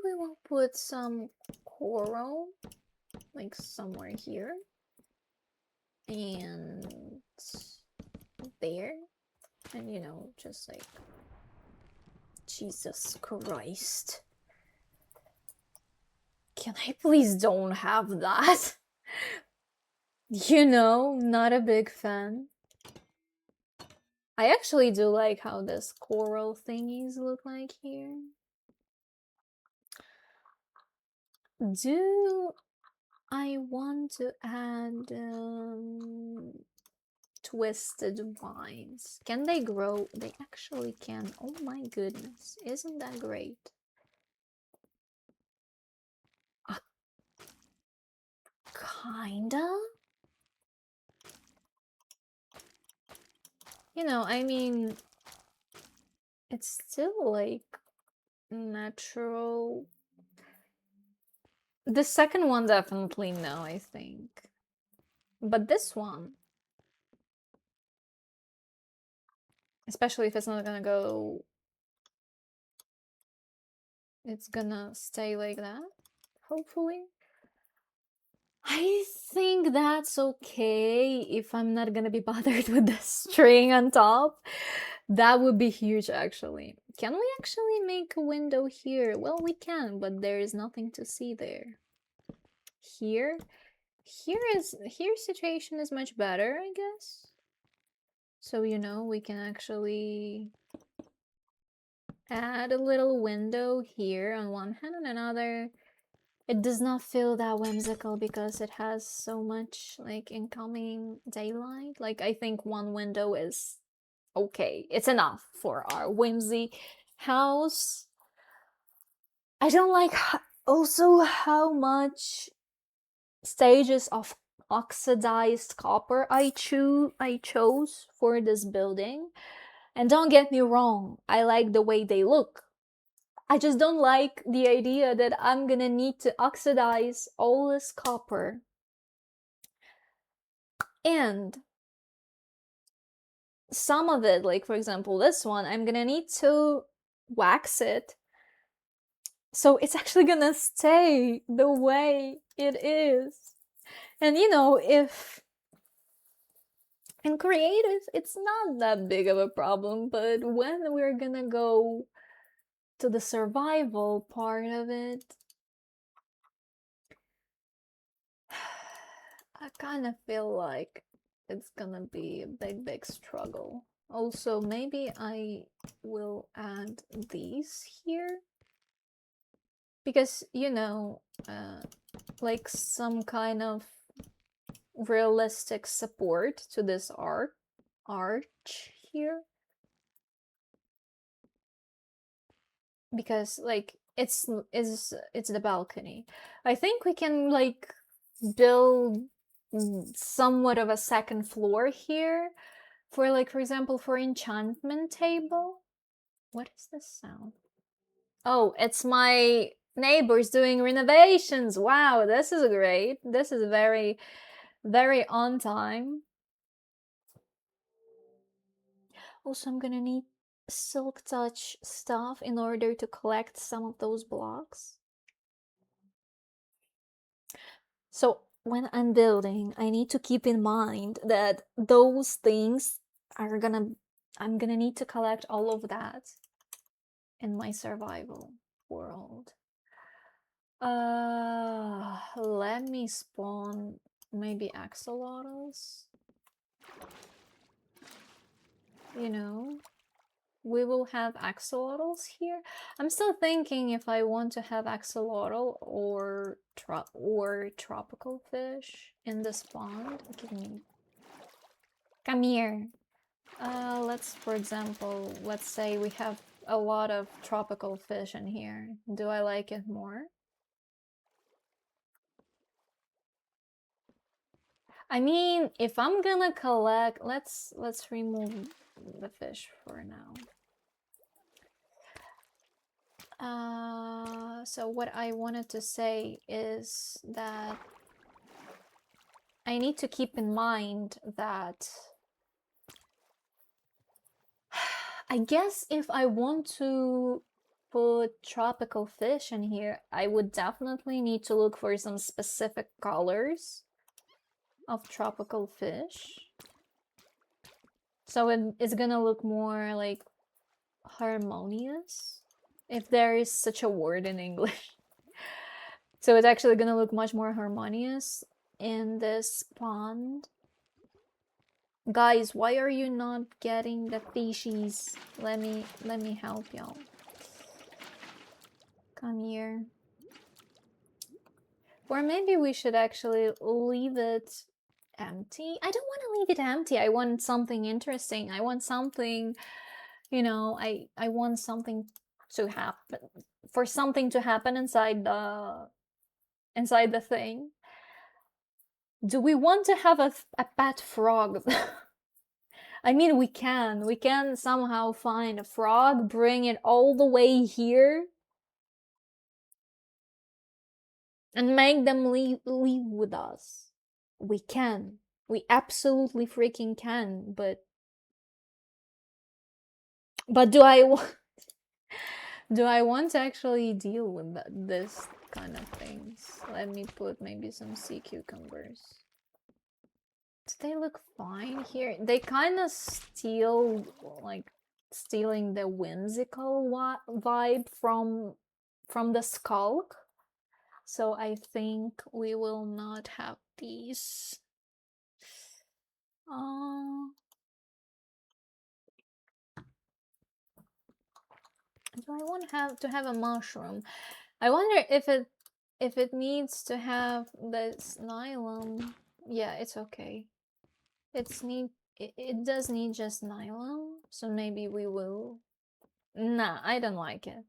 we will put some coral like somewhere here and there, and you know, just like, Jesus Christ, can I please don't have that? You know, not a big fan. I actually do like how this coral thingies look like here. Do I want to add twisted vines? Can they grow? They actually can. Oh my goodness, isn't that great? Kinda? You know, I mean, it's still like natural. The second one definitely no, I think. But this one, especially if it's not gonna go, it's gonna stay like that, hopefully. I think that's okay if I'm not gonna be bothered with the string on top. That would be huge, actually. Can we actually make a window here? Well, we can, but there is nothing to see there. Here situation is much better, I guess. So, you know, we can actually add a little window here on one hand, and another. It does not feel that whimsical because it has so much like incoming daylight. Like, I think one window is okay. It's enough for our whimsy house. I don't like also how much stages of oxidized copper I chose for this building. And don't get me wrong, I like the way they look. I just don't like the idea that I'm gonna need to oxidize all this copper. And some of it, like for example this one, I'm gonna need to wax it. So it's actually gonna stay the way it is. And you know, if in creative, it's not that big of a problem, but when we're gonna go to the survival part of it, I kind of feel like it's gonna be a big struggle. Also, maybe I will add these here because, you know, like some kind of realistic support to this arch here, because like it's the balcony. I think we can like build somewhat of a second floor here for, like, for example, for enchantment table. What is this sound? Oh, it's my neighbors doing renovations. Wow, this is great. This is very on time. Also, I'm gonna need silk touch stuff in order to collect some of those blocks. So when I'm building, I need to keep in mind that those things are I'm gonna need to collect all of that in my survival world. Let me spawn maybe axolotls. You know, we will have axolotls here. I'm still thinking if I want to have axolotl or tropical fish in this pond. Give me. Come here. For example, let's say we have a lot of tropical fish in here. Do I like it more? I mean, if I'm gonna collect, let's remove the fish for now. So what I wanted to say is that I need to keep in mind that I guess if I want to put tropical fish in here, I would definitely need to look for some specific colors of tropical fish. So it's gonna look more like harmonious, if there is such a word in English. So it's actually gonna look much more harmonious in this pond. Guys, why are you not getting the fishies? Let me help y'all. Come here. Or maybe we should actually leave it empty. I don't want to leave it empty. I want something interesting. I want something, you know, I want something to happen, for something to happen inside the thing. Do we want to have a pet frog? I mean, we can somehow find a frog, bring it all the way here, and make them live with us. We can. We absolutely freaking can, but do I do I want to actually deal with this kind of things? Let me put maybe some sea cucumbers. Do they look fine here? They kind of steal, like, stealing the whimsical vibe from the skulk. So I think we will not have these. Do I want to have a mushroom? I wonder if it needs to have this nylon. Yeah, it's okay. It does need just nylon, so maybe we will. Nah, I don't like it.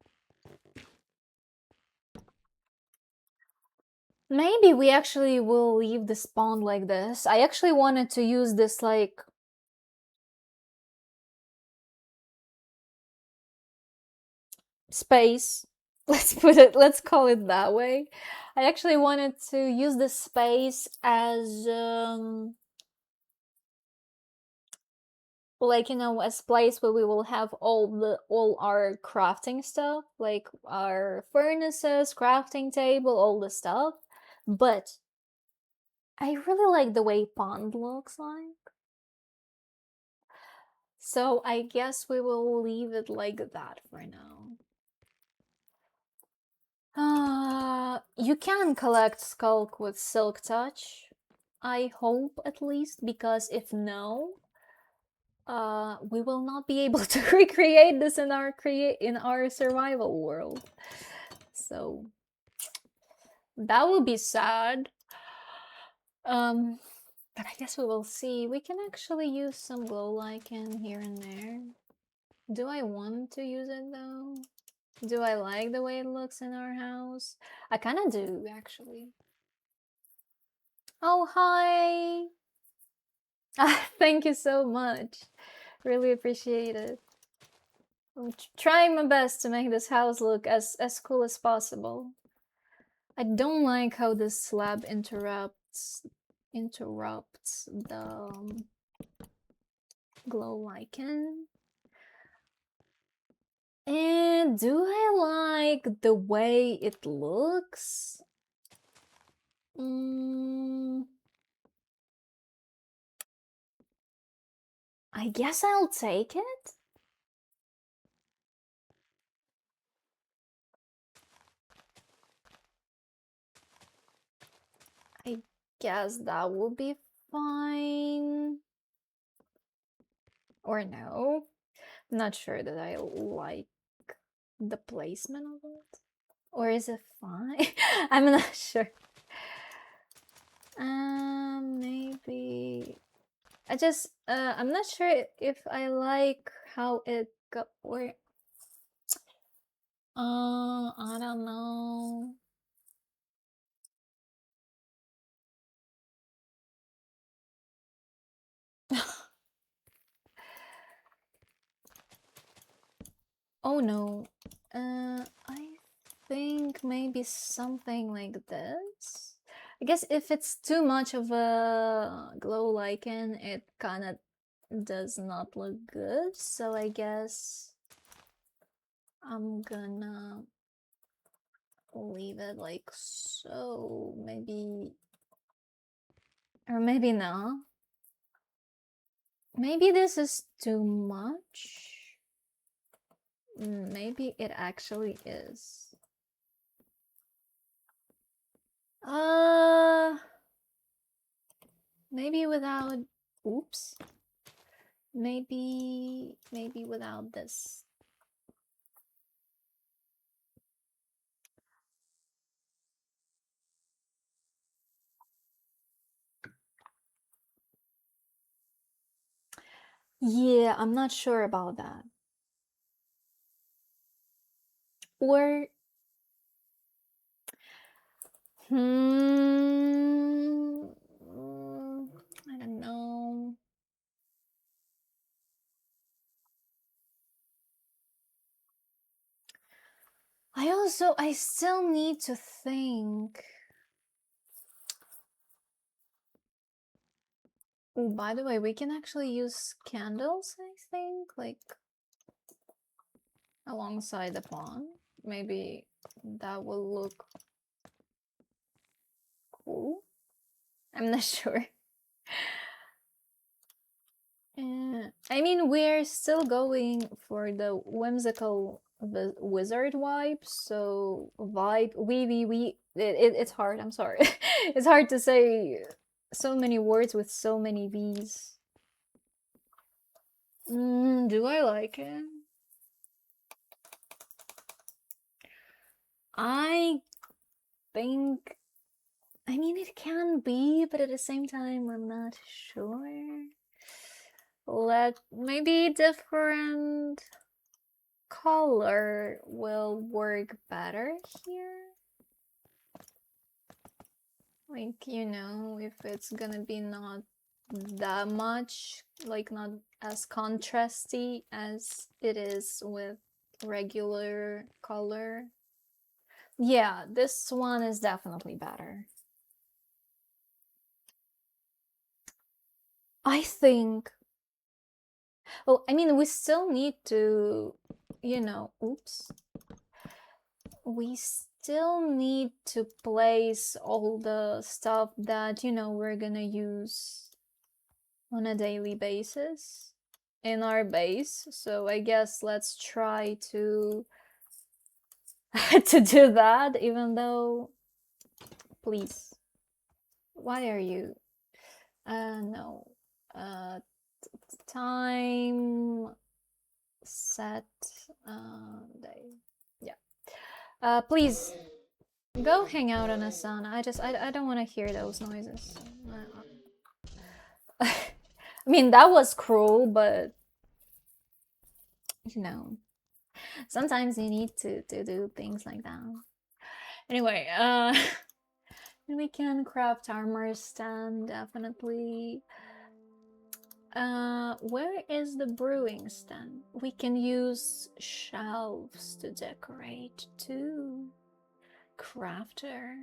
Maybe we actually will leave this pond like this. I actually wanted to use this, like, space. Let's call it that way. I actually wanted to use this space as like, you know, as place where we will have all our crafting stuff, like our furnaces, crafting table, all the stuff. But I really like the way pond looks like. So I guess we will leave it like that for now. You can collect skulk with silk touch, I hope, at least, because if no, we will not be able to recreate this in our survival world. So that would be sad. But I guess we will see. We can actually use some glow lichen here and there. Do I want to use it though? Do I like the way it looks in our house? I kind of do, actually. Oh, hi! Thank you so much. Really appreciate it. I'm trying my best to make this house look as cool as possible. I don't like how this slab interrupts the glow lichen. And do I like the way it looks? I guess I'll take it. I guess that will be fine. Or no. I'm not sure that I like the placement of it. Or is it fine? I'm not sure. Maybe. I'm not sure if I like how it got, or I don't know. Oh no. I think maybe something like this. I guess if it's too much of a glow lichen, it kind of does not look good. So I guess I'm gonna leave it like so. Maybe, or maybe not. Maybe this is too much. Maybe it actually is. Uh, maybe without. Oops. Maybe without this. Yeah, I'm not sure about that. Or I don't know. I still need to think. Oh, by the way, we can actually use candles, I think, like alongside the pond. Maybe that will look cool. I'm not sure. I mean, we're still going for the whimsical wizard vibe, so it's hard, I'm sorry. It's hard to say so many words with so many V's. Do I like it? I think, I mean, it can be, but at the same time, I'm not sure. Let maybe different color will work better here. Like, you know, if it's gonna be not that much, like not as contrasty as it is with regular color. Yeah, this one is definitely better. I think. Well, I mean, we still need to, you know, oops. We still need to place all the stuff that, you know, we're gonna use on a daily basis in our base. So I guess let's try to to do that, even though, please, why are you no time set day, yeah, please go hang out on a sun. I don't want to hear those noises. I mean, that was cruel, but you know, sometimes you need to do things like that. Anyway, we can craft armor stand, definitely. Where is the brewing stand? We can use shelves to decorate too. Crafter.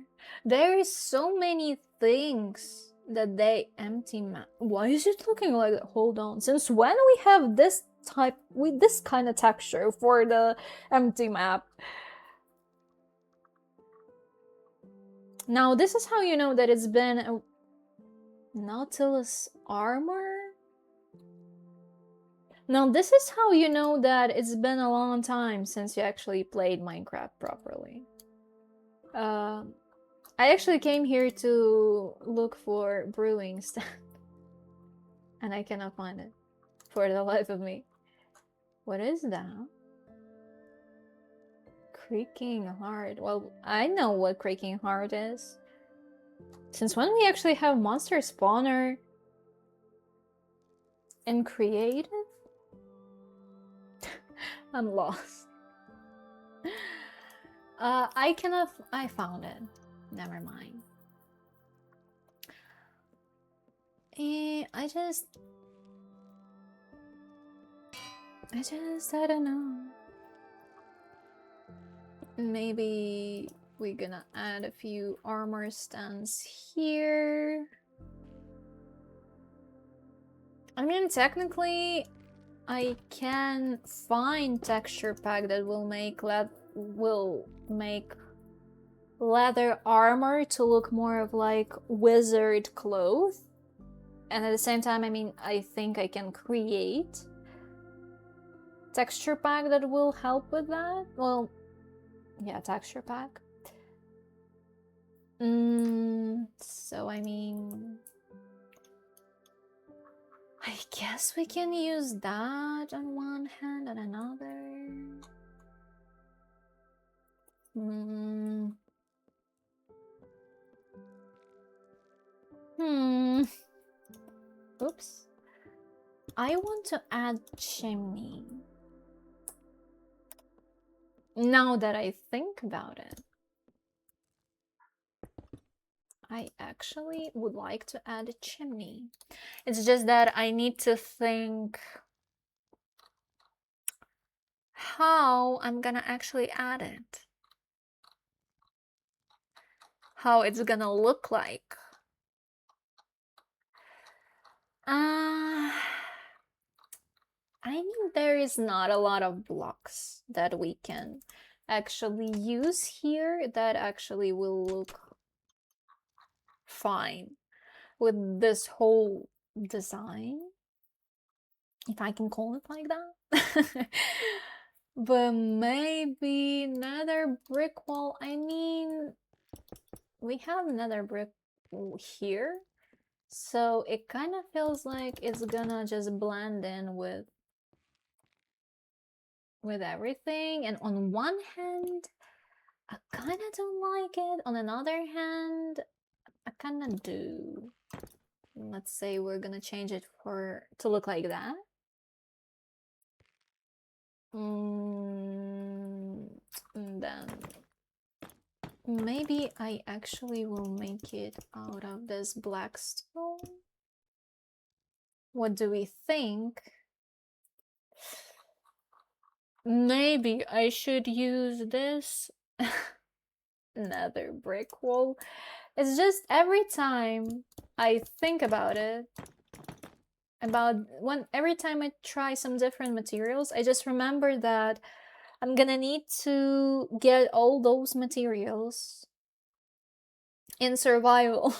There is so many things that they empty map. Why is it looking like that? Hold on. Since when we have this type with this kind of texture for the empty map? Now this is how you know that it's been a Nautilus armor. Now this is how you know that it's been a long time since you actually played Minecraft properly. I actually came here to look for brewing stand, and I cannot find it for the life of me. What is that? Creaking Heart. Well, I know what Creaking Heart is. Since when we actually have monster spawner in creative? I'm lost. I found it. Never mind. I don't know. Maybe we're gonna add a few armor stands here. I mean, technically, I can find texture pack that will make leather armor to look more of like wizard clothes. And at the same time, I mean, I think I can create texture pack that will help with that. Well, yeah, texture pack. So I mean, I guess we can use that on one hand and another. Oops. I want to add chimney. Now that I think about it, I actually would like to add a chimney. It's just that I need to think how I'm gonna actually add it. How it's gonna look like. I mean, there is not a lot of blocks that we can actually use here that actually will look fine with this whole design, if I can call it like that. But maybe another brick wall. I mean, we have another brick here, so it kind of feels like it's gonna just blend in with everything. And on one hand, I kind of don't like it. On another hand, I kind of do. Let's say we're gonna change it to look like that. And then maybe I actually will make it out of this black stone. What do we think? Maybe I should use this nether brick wall. It's just every time I think about it, every time I try some different materials, I just remember that I'm gonna need to get all those materials in survival.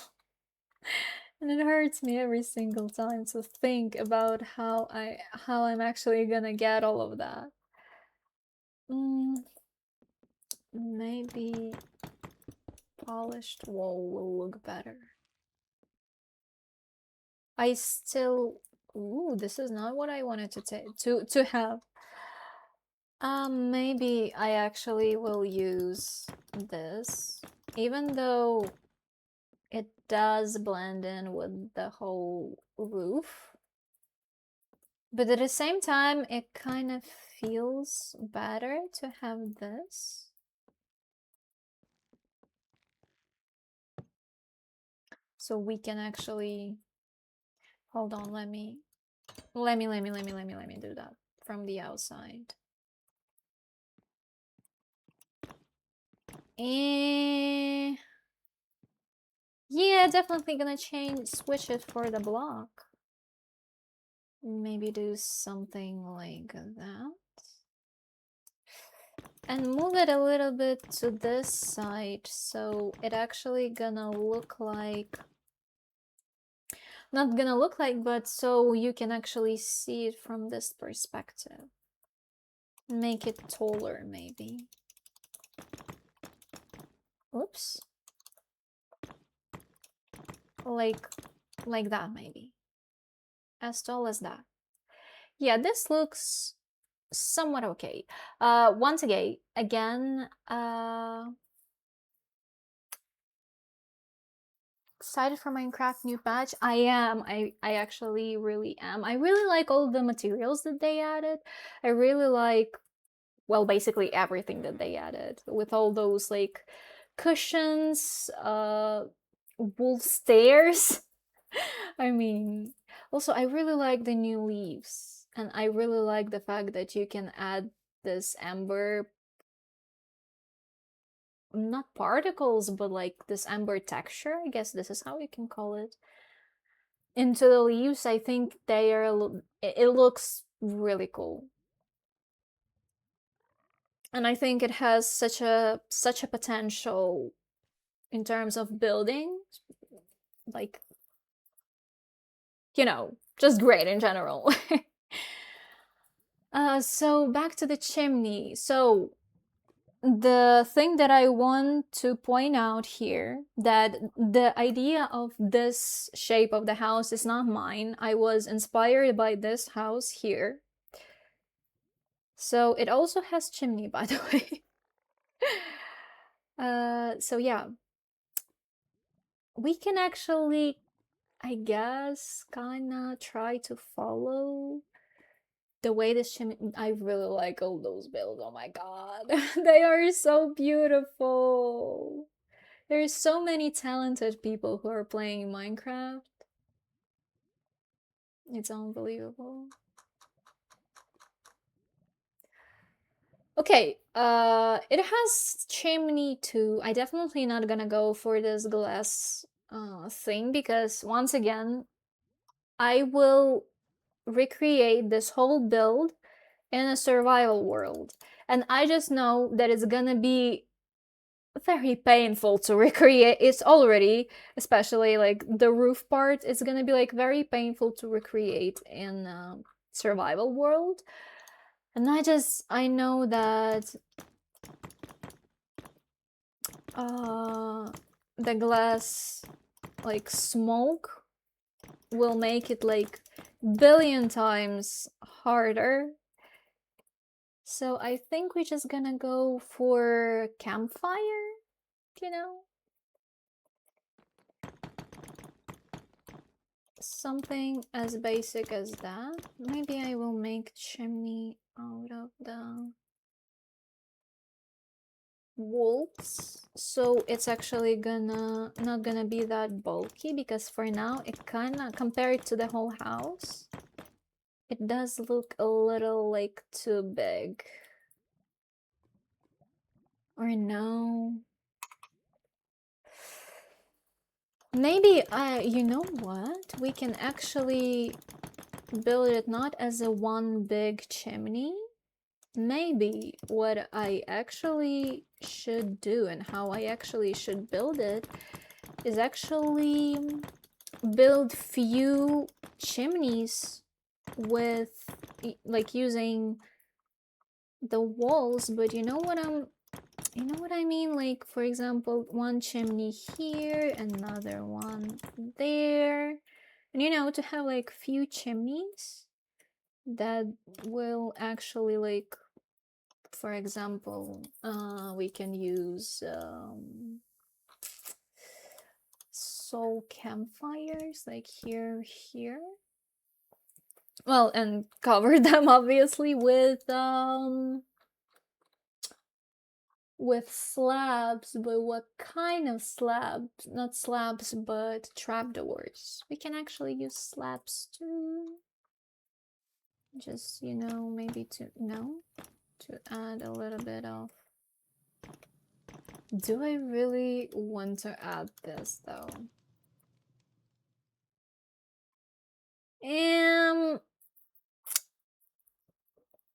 And it hurts me every single time to think about how I'm actually gonna get all of that. Maybe polished wall will look better. I still... Ooh, this is not what I wanted to have. Maybe I actually will use this, even though it does blend in with the whole roof. But at the same time, it kind of feels better to have this. So we can actually... Hold on, let me do that from the outside. And yeah, definitely gonna switch it for the block. Maybe do something like that. And move it a little bit to this side, so it actually gonna look like... Not gonna look like, but so you can actually see it from this perspective. Make it taller, maybe. Oops. Like that, maybe. As tall as that. Yeah, this looks somewhat okay. Once again, excited for Minecraft new patch. I am. I actually really am. I really like all the materials that they added. I really like well, basically everything that they added with all those like cushions, wool stairs. I mean, also I really like the new leaves, and I really like the fact that you can add this amber, not particles, but like this amber texture. I guess this is how you can call it. Into the leaves. I think they are. It looks really cool, and I think it has such a potential in terms of building, like, just great in general. So back to the chimney. So the thing that I want to point out here, that the idea of this shape of the house is not mine. I was inspired by this house here. So it also has chimney, by the way. So yeah, we can actually, I guess, kinda try to follow the way this chimney. I really like all those builds. Oh my god, they are so beautiful. There's so many talented people who are playing Minecraft. It's unbelievable. Okay, it has chimney too. I definitely not gonna go for this glass thing, because once again, I will recreate this whole build in a survival world. And I just know that it's gonna be very painful to recreate. It's already, especially like the roof part, it's gonna be like very painful to recreate in a survival world. And I know that the glass, like, smoke will make it like billion times harder. So I think we're just gonna go for campfire, you know? Something as basic as that. Maybe I will make chimney out of the walls, so it's actually not gonna be that bulky, because for now it kinda, compared to the whole house, it does look a little like too big. Or no, maybe you know what, we can actually build it not as a one big chimney. Maybe what I actually should do, and how I actually should build it, is actually build few chimneys with, like, using the walls. But you know what I mean, like, for example, one chimney here, another one there, and to have like few chimneys that will actually, like, for example, we can use soul campfires, like here. Well, and cover them obviously with slabs. But what kind of slabs? Not slabs, but trapdoors. We can actually use slabs too. Just, maybe to add a little bit of. Do I really want to add this though?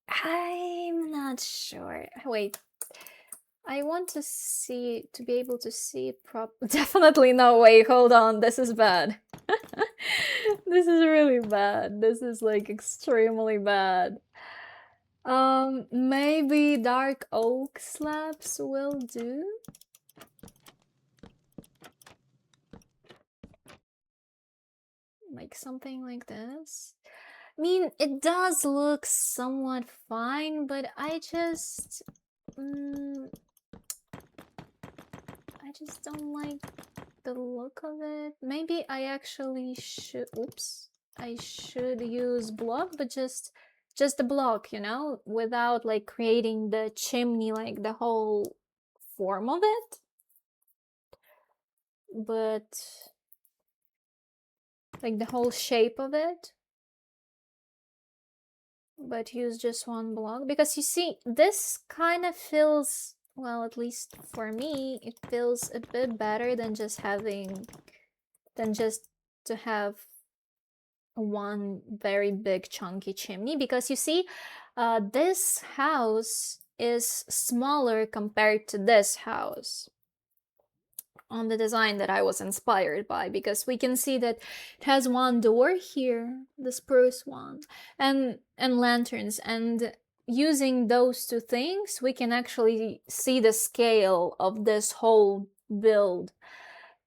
I'm not sure. Wait, I want to be able to see Definitely no, wait, hold on, this is bad. This is really bad. This is like extremely bad. Maybe dark oak slabs will do. Like something like this. I mean, it does look somewhat fine, but I just don't like the look of it. Maybe I actually should, oops, I should use block, but just just the block, without like creating the chimney, like the whole form of it. But like the whole shape of it. But use just one block, because you see, this kind of feels, well, at least for me, it feels a bit better than just to have one very big chunky chimney. Because you see, this house is smaller compared to this house on the design that I was inspired by, because we can see that it has one door here, the spruce one, and lanterns, and using those two things we can actually see the scale of this whole build.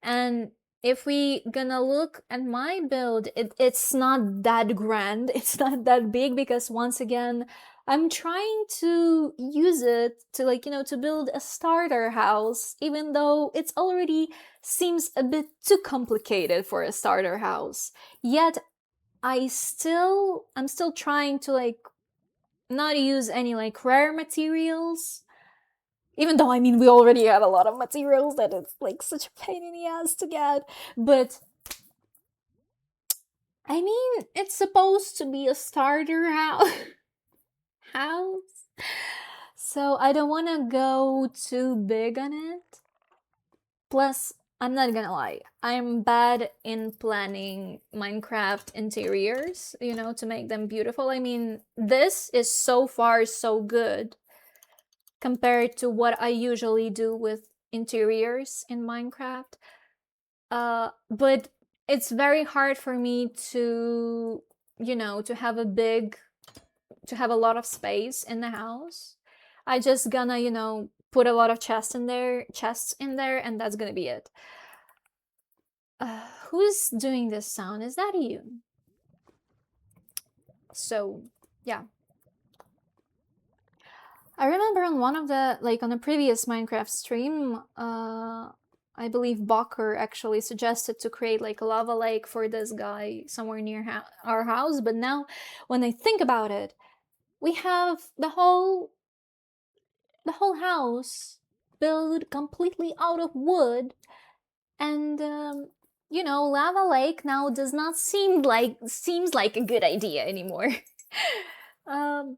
And if we gonna look at my build, it's not that grand, it's not that big, because once again, I'm trying to use it to, like, to build a starter house, even though it's already seems a bit too complicated for a starter house. Yet I'm still trying to, like, not use any like rare materials. Even though, I mean, we already have a lot of materials that it's like such a pain in the ass to get. But I mean, it's supposed to be a starter house. So I don't want to go too big on it. Plus, I'm not gonna lie, I'm bad in planning Minecraft interiors, to make them beautiful. I mean, this is so far so good compared to what I usually do with interiors in Minecraft. But it's very hard for me to, to have a lot of space in the house. I just gonna, put a lot of chests in there, and that's gonna be it. Who's doing this sound? Is that you? So, yeah. I remember on one of the, like, on a previous Minecraft stream, I believe Bocker actually suggested to create like a lava lake for this guy somewhere near our house. But now, when I think about it, we have the whole house built completely out of wood, and lava lake now does not seems like a good idea anymore. um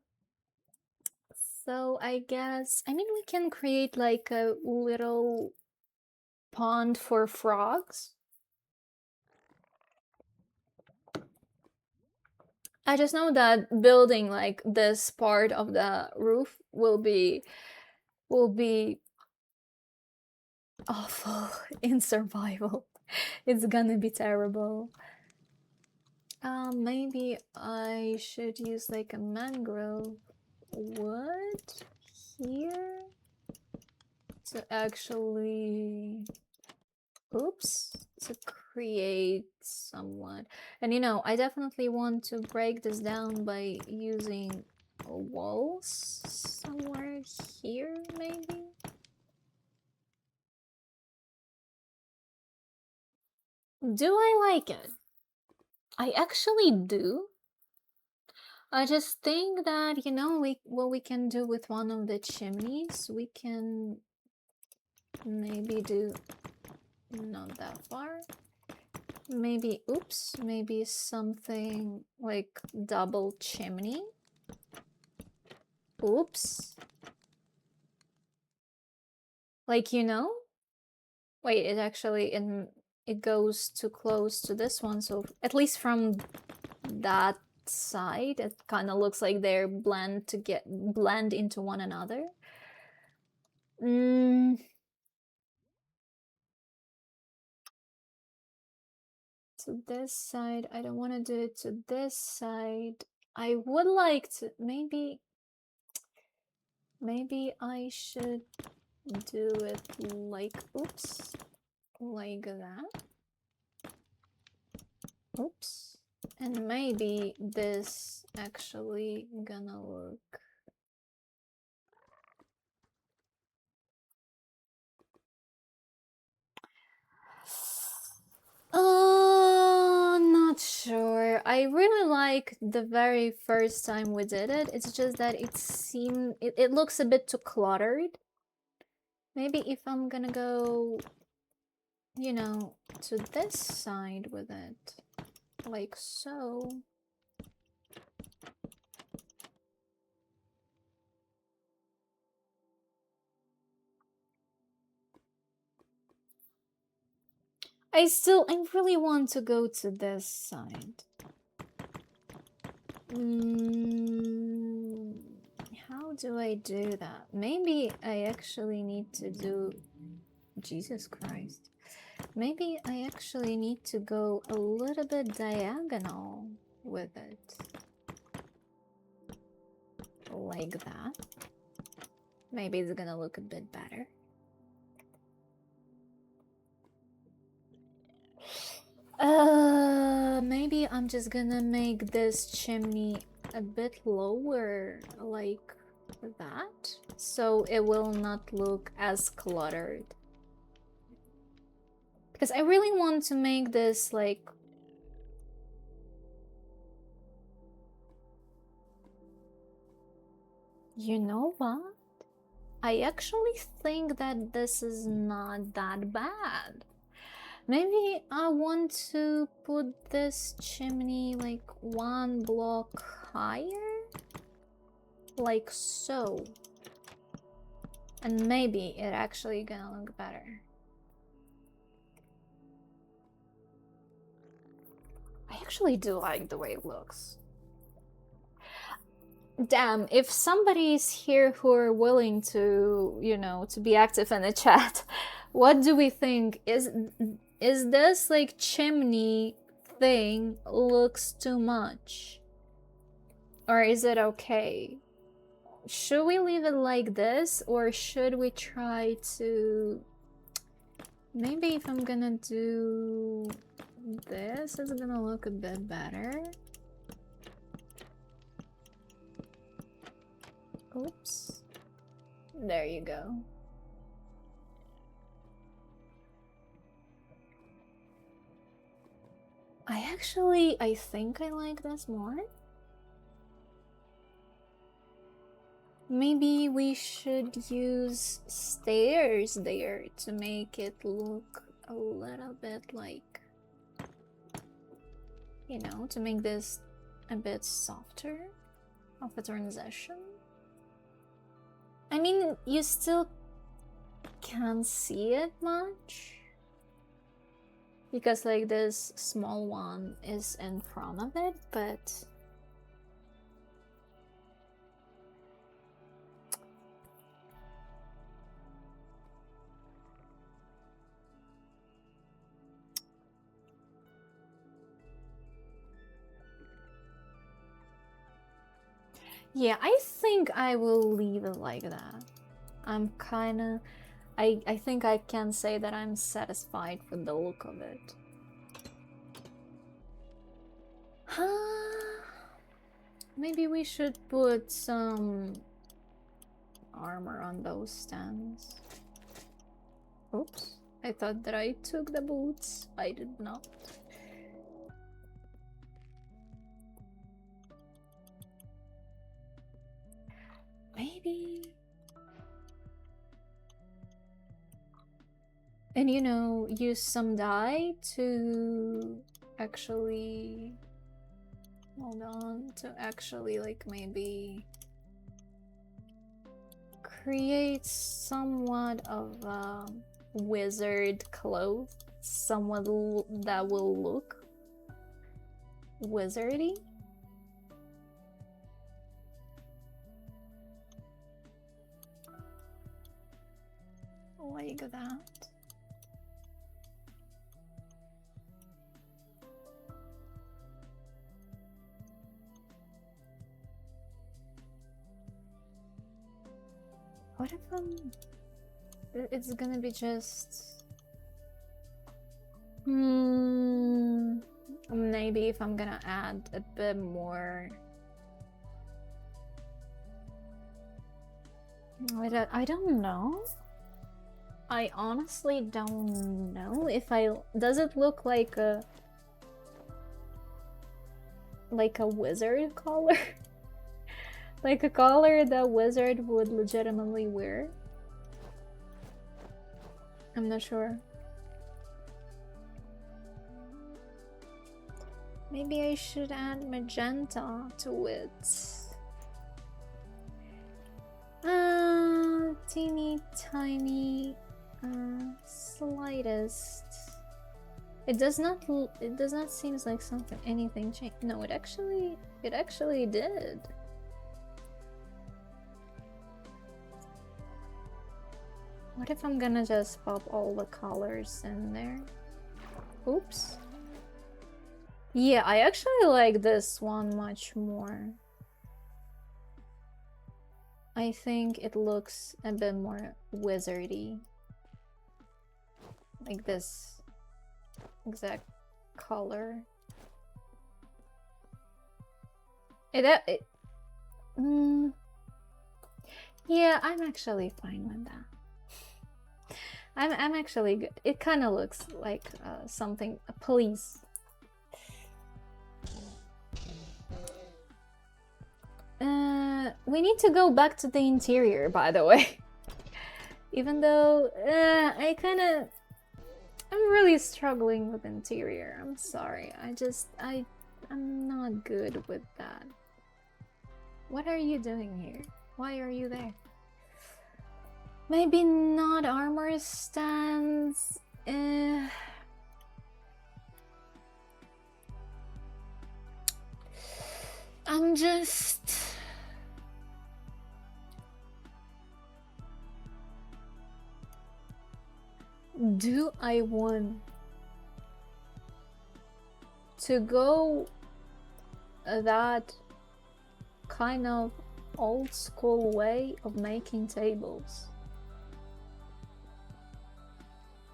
so I guess, I mean, we can create like a little pond for frogs. I just know that building like this part of the roof will be awful in survival. It's gonna be terrible. Maybe I should use like a mangrove wood here to actually, oops, to create somewhat. And I definitely want to break this down by using walls somewhere here, maybe. Do I like it? I actually do. I just think that, what we can do with one of the chimneys, we can maybe do, not that far. Maybe, oops, maybe something like double chimney. Oops. Like, wait, it goes too close to this one, so at least from that side, it kind of looks like they're blend into one another. To this side, I don't want to do it to this side. I would like to, maybe I should do it like, oops, like that. Oops. And maybe this actually gonna look. Not sure. matter. I really like the very first time we did it. It's just that it looks a bit too cluttered. Maybe if I'm gonna go, you know, to this side with it, like so. I really want to go to this side. How do I do that? Maybe I actually need to do... Jesus Christ. Maybe I actually need to go a little bit diagonal with it. Like that. Maybe it's gonna look a bit better. Maybe I'm just gonna make this chimney a bit lower, like that, so it will not look as cluttered. Because I really want to make this like... You know what? I actually think that this is not that bad. Maybe I want to put this chimney like 1 block higher? Like so. And maybe it actually gonna look better. I actually do like the way it looks. Damn, if somebody's here who are willing to, you know, to be active in the chat, what do we think? Is this like chimney thing looks too much? Or is it okay? Should we leave it like this, or should we try to... Maybe if I'm gonna do this, it's gonna look a bit better. Oops. There you go. I think I like this more. Maybe we should use stairs there to make it look a little bit like, you know, to make this a bit softer of a transition. I mean, you still can't see it much because like this small one is in front of it, but yeah, I think I will leave it like that. I'm kinda... I think I can say that I'm satisfied with the look of it. Maybe we should put some armor on those stands. Oops, I thought that I took the boots. I did not. Maybe... And you know, use some dye to actually... Hold on, to actually like maybe create somewhat of a wizard cloth, somewhat that will look wizardy. Like that. What if it's gonna be just... Maybe if I'm gonna add a bit more... I don't know. I honestly don't know if I... Does it look like a... like a wizard collar. Like a collar that wizard would legitimately wear. I'm not sure. Maybe I should add magenta to it. Teeny tiny, slightest. It does not seem like anything changed. No, it actually did. What if I'm gonna just pop all the colors in there? Oops. Yeah, I actually like this one much more. I think it looks a bit more wizardy. Like this exact color. Yeah, I'm actually fine with that. I'm actually good. It kind of looks like something. Please. We need to go back to the interior, by the way. Even though I'm really struggling with interior. I'm sorry. I'm not good with that. What are you doing here? Why are you there? Maybe not armor stands. I'm just... Do I want to go that kind of old school way of making tables?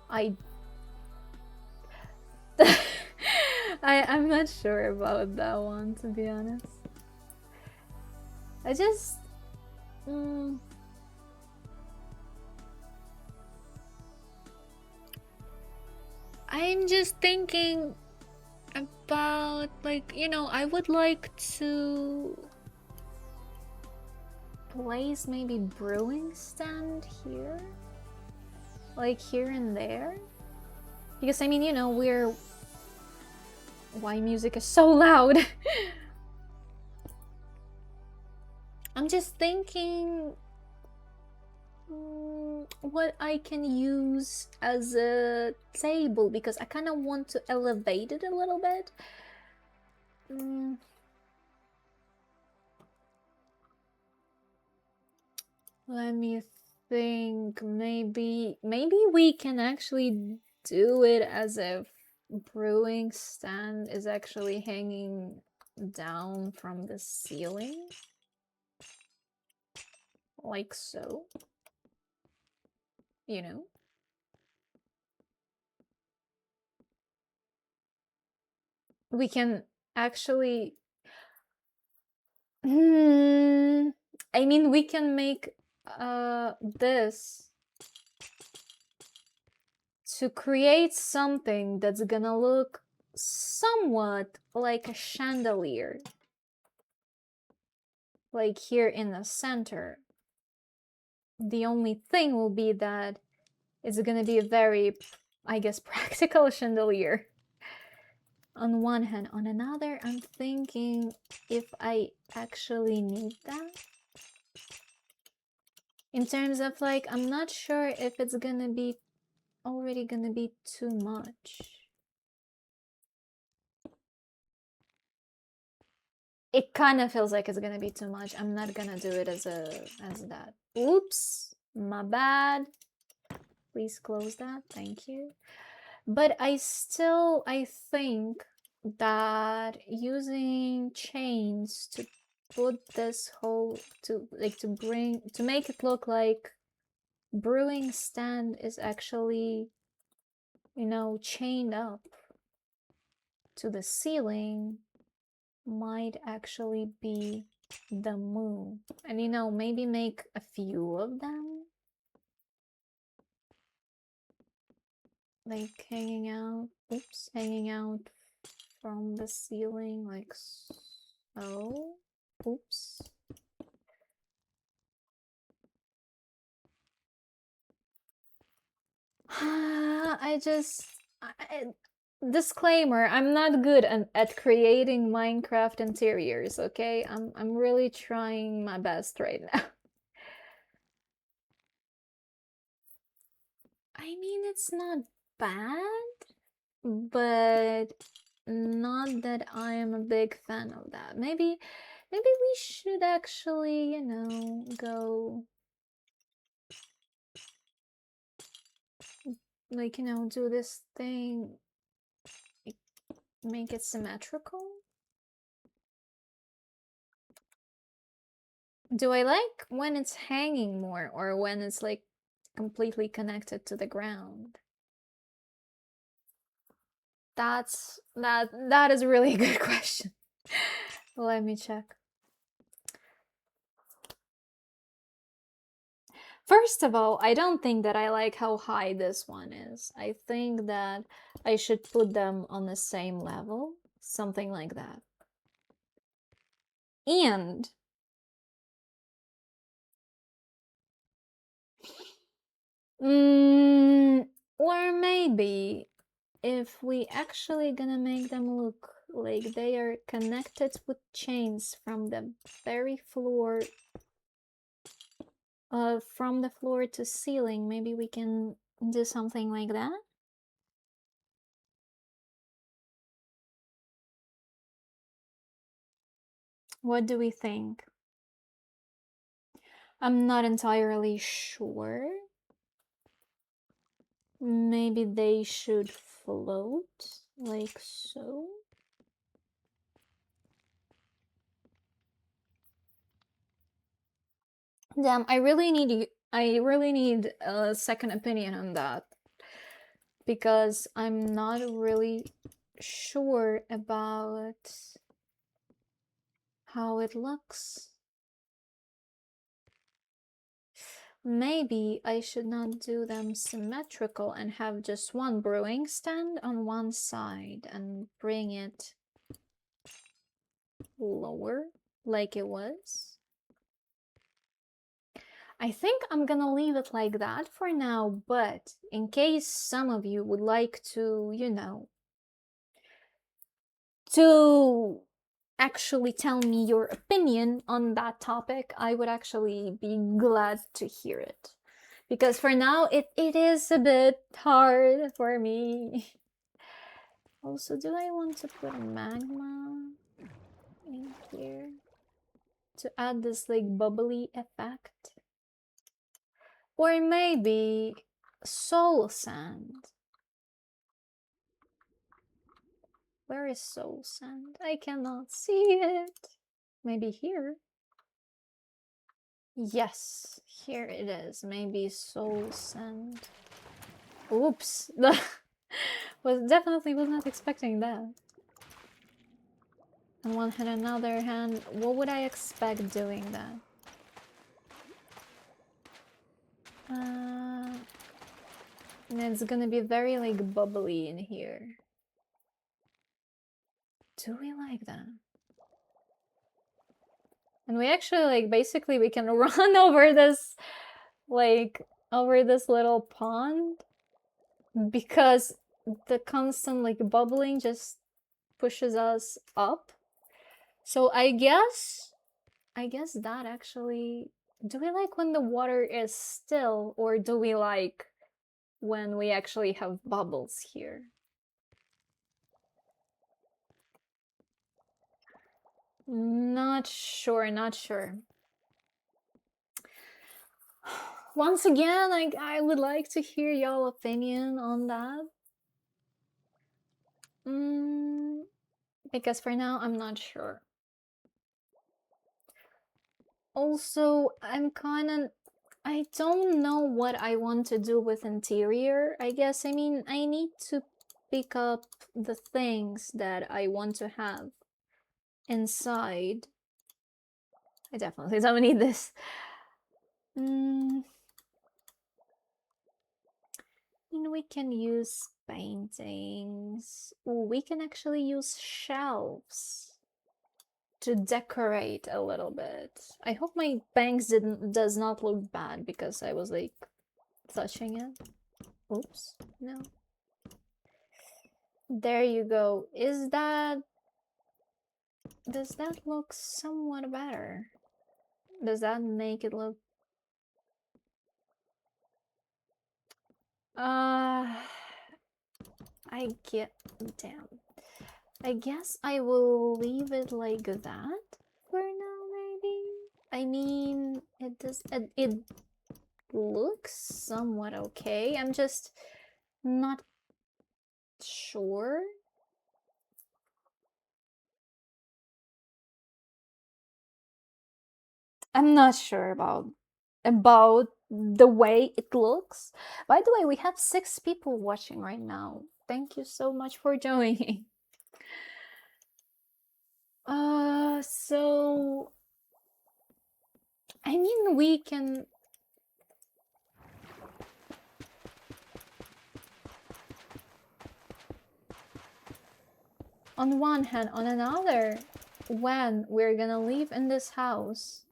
I'm not sure about that one, to be honest. I just... I'm just thinking about, like, you know, I would like to place maybe brewing stand here, like here and there, because I mean, you know, why music is so loud. I'm just thinking what I can use as a table, because I kind of want to elevate it a little bit. Let me think. Maybe we can actually do it as if brewing stand is actually hanging down from the ceiling, like so, you know. We can actually I mean, we can make this to create something that's gonna look somewhat like a chandelier, like here in the center. The only thing will be that it's gonna be a very, I guess, practical chandelier on one hand. On another, I'm thinking if I actually need that. In terms of, like, I'm not sure if it's gonna be already gonna be too much. It kind of feels like it's gonna be too much. I'm not gonna do it as that. Oops, my bad. Please close that, thank you. But I think that using chains to put this whole, to make it look like brewing stand is actually, you know, chained up to the ceiling might actually be the move. And, you know, maybe make a few of them, like hanging out from the ceiling like so. Oops. Disclaimer, I'm not good at creating Minecraft interiors, okay? I'm really trying my best right now. I mean, it's not bad, but not that I am a big fan of that. Maybe we should actually, you know, go like, you know, do this thing, make it symmetrical. Do I like when it's hanging more or when it's like completely connected to the ground? That is really a good question. Let me check. First of all, I don't think that I like how high this one is. I think that I should put them on the same level, something like that. And or maybe if we actually gonna make them look like they are connected with chains from the very floor, from the floor to ceiling, maybe we can do something like that. What do we think? I'm not entirely sure. Maybe they should float like so. Damn, I really need a second opinion on that because I'm not really sure about how it looks. Maybe I should not do them symmetrical and have just one brewing stand on one side and bring it lower like it was. I think I'm gonna leave it like that for now, but in case some of you would like to, you know, to actually tell me your opinion on that topic, I would actually be glad to hear it. Because for now, it is a bit hard for me. Also, do I want to put magma in here to add this like bubbly effect? Or maybe soul sand. Where is soul sand? I cannot see it. Maybe here. Yes, here it is. Maybe soul sand. Oops. Definitely was not expecting that. On one hand, another hand, what would I expect doing that? And it's gonna be very like bubbly in here. Do we like that? And we actually like basically we can run over this little pond because the constant like bubbling just pushes us up. So I guess that actually, do we like when the water is still or do we like when we actually have bubbles here? Not sure, not sure. Once again, I would like to hear y'all opinion on that. Because for now, I'm not sure. Also, I don't know what I want to do with interior, I guess. I mean, I need to pick up the things that I want to have inside. I definitely don't need this. I mean, we can use paintings. Ooh, we can actually use shelves to decorate a little bit. I hope my bangs does not look bad because I was like touching it. Oops, no. There you go. Does that look somewhat better? Does that make it look I get damn. I guess I will leave it like that for now, maybe. I mean, it looks somewhat okay. I'm just not sure. I'm not sure about the way it looks. By the way, we have 6 people watching right now. Thank you so much for joining. So I mean, we can on one hand, on another, when we're gonna live in this house.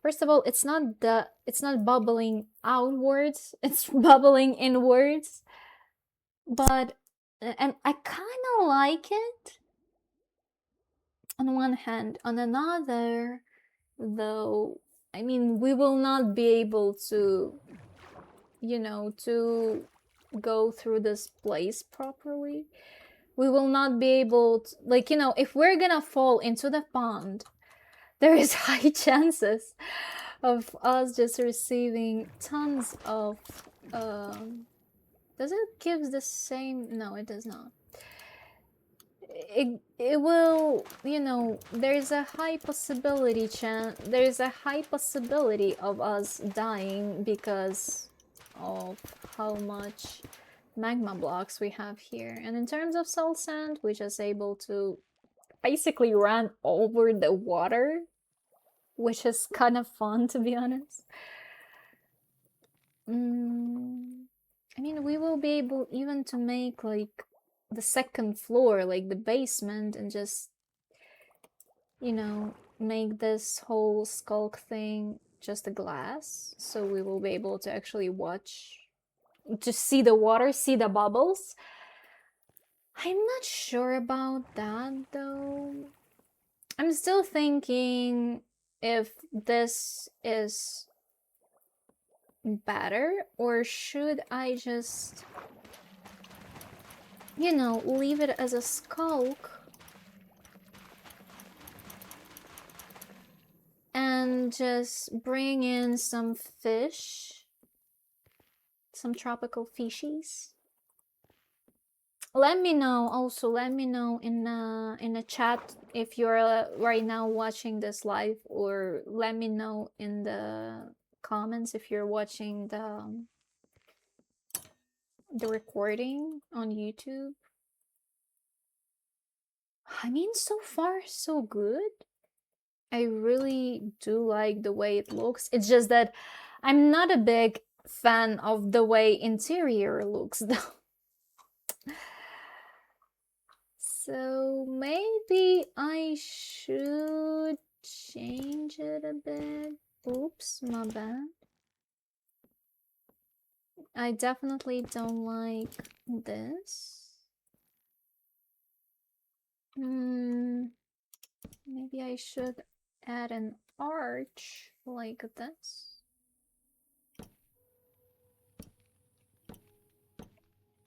First of all, it's not bubbling outwards, it's bubbling inwards. But and I kind of like it on one hand. On another, though, I mean, we will not be able to, you know, to go through this place properly. We will not be able to, like, you know, if we're gonna fall into the pond, there is high chances of us just receiving tons of does it give the same? No, it does not. It will, you know, there's a high possibility of us dying because of how much magma blocks we have here. And in terms of soul sand, we're just able to basically run over the water, which is kind of fun, to be honest. I mean, we will be able even to make like the second floor, like the basement, and just, you know, make this whole skulk thing just a glass, so we will be able to actually watch, just see the water, see the bubbles. I'm not sure about that though. I'm still thinking if this is better, or should I just, you know, leave it as a skulk and just bring in some fish, some tropical fishies. Let me know, also let me know in the chat if you're right now watching this live, or let me know in the comments if you're watching the recording on YouTube. I mean, so far so good. I really do like the way it looks. It's just that I'm not a big fan of the way interior looks though. So maybe I should change it a bit. Oops, my bad. I definitely don't like this. Maybe I should add an arch like this.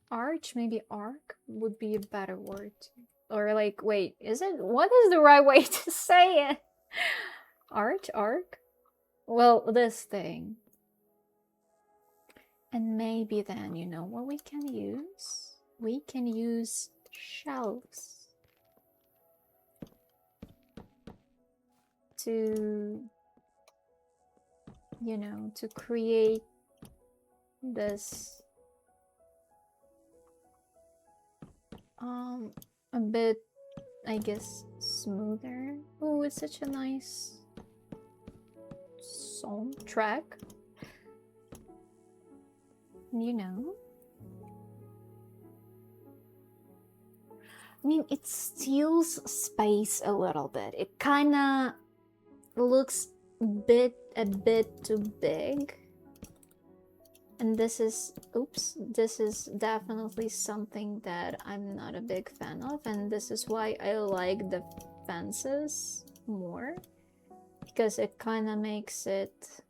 Arch, maybe arc would be a better word. Or like, wait, is it? What is the right way to say it? Arch, arc? Well, this thing. And maybe then, you know what we can use? We can use shelves to, you know, to create this a bit, I guess, smoother. Oh, it's such a nice song track, you know. I mean, it steals space a little bit. It kinda looks a bit too big. And this is, oops, this is definitely something that I'm not a big fan of, and this is why I like the fences more, because it kind of makes it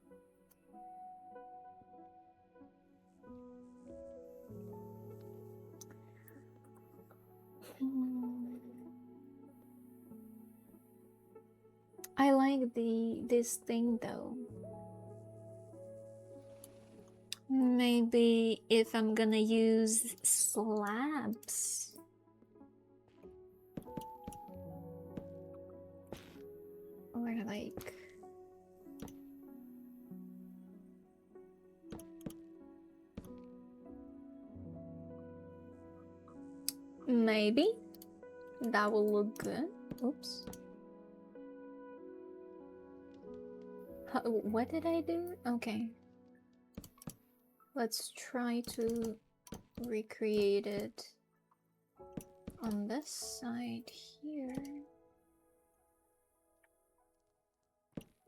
I like this thing though. Maybe if I'm gonna use slabs. Or like... Maybe that will look good. Oops. What did I do? Okay. Let's try to recreate it on this side here.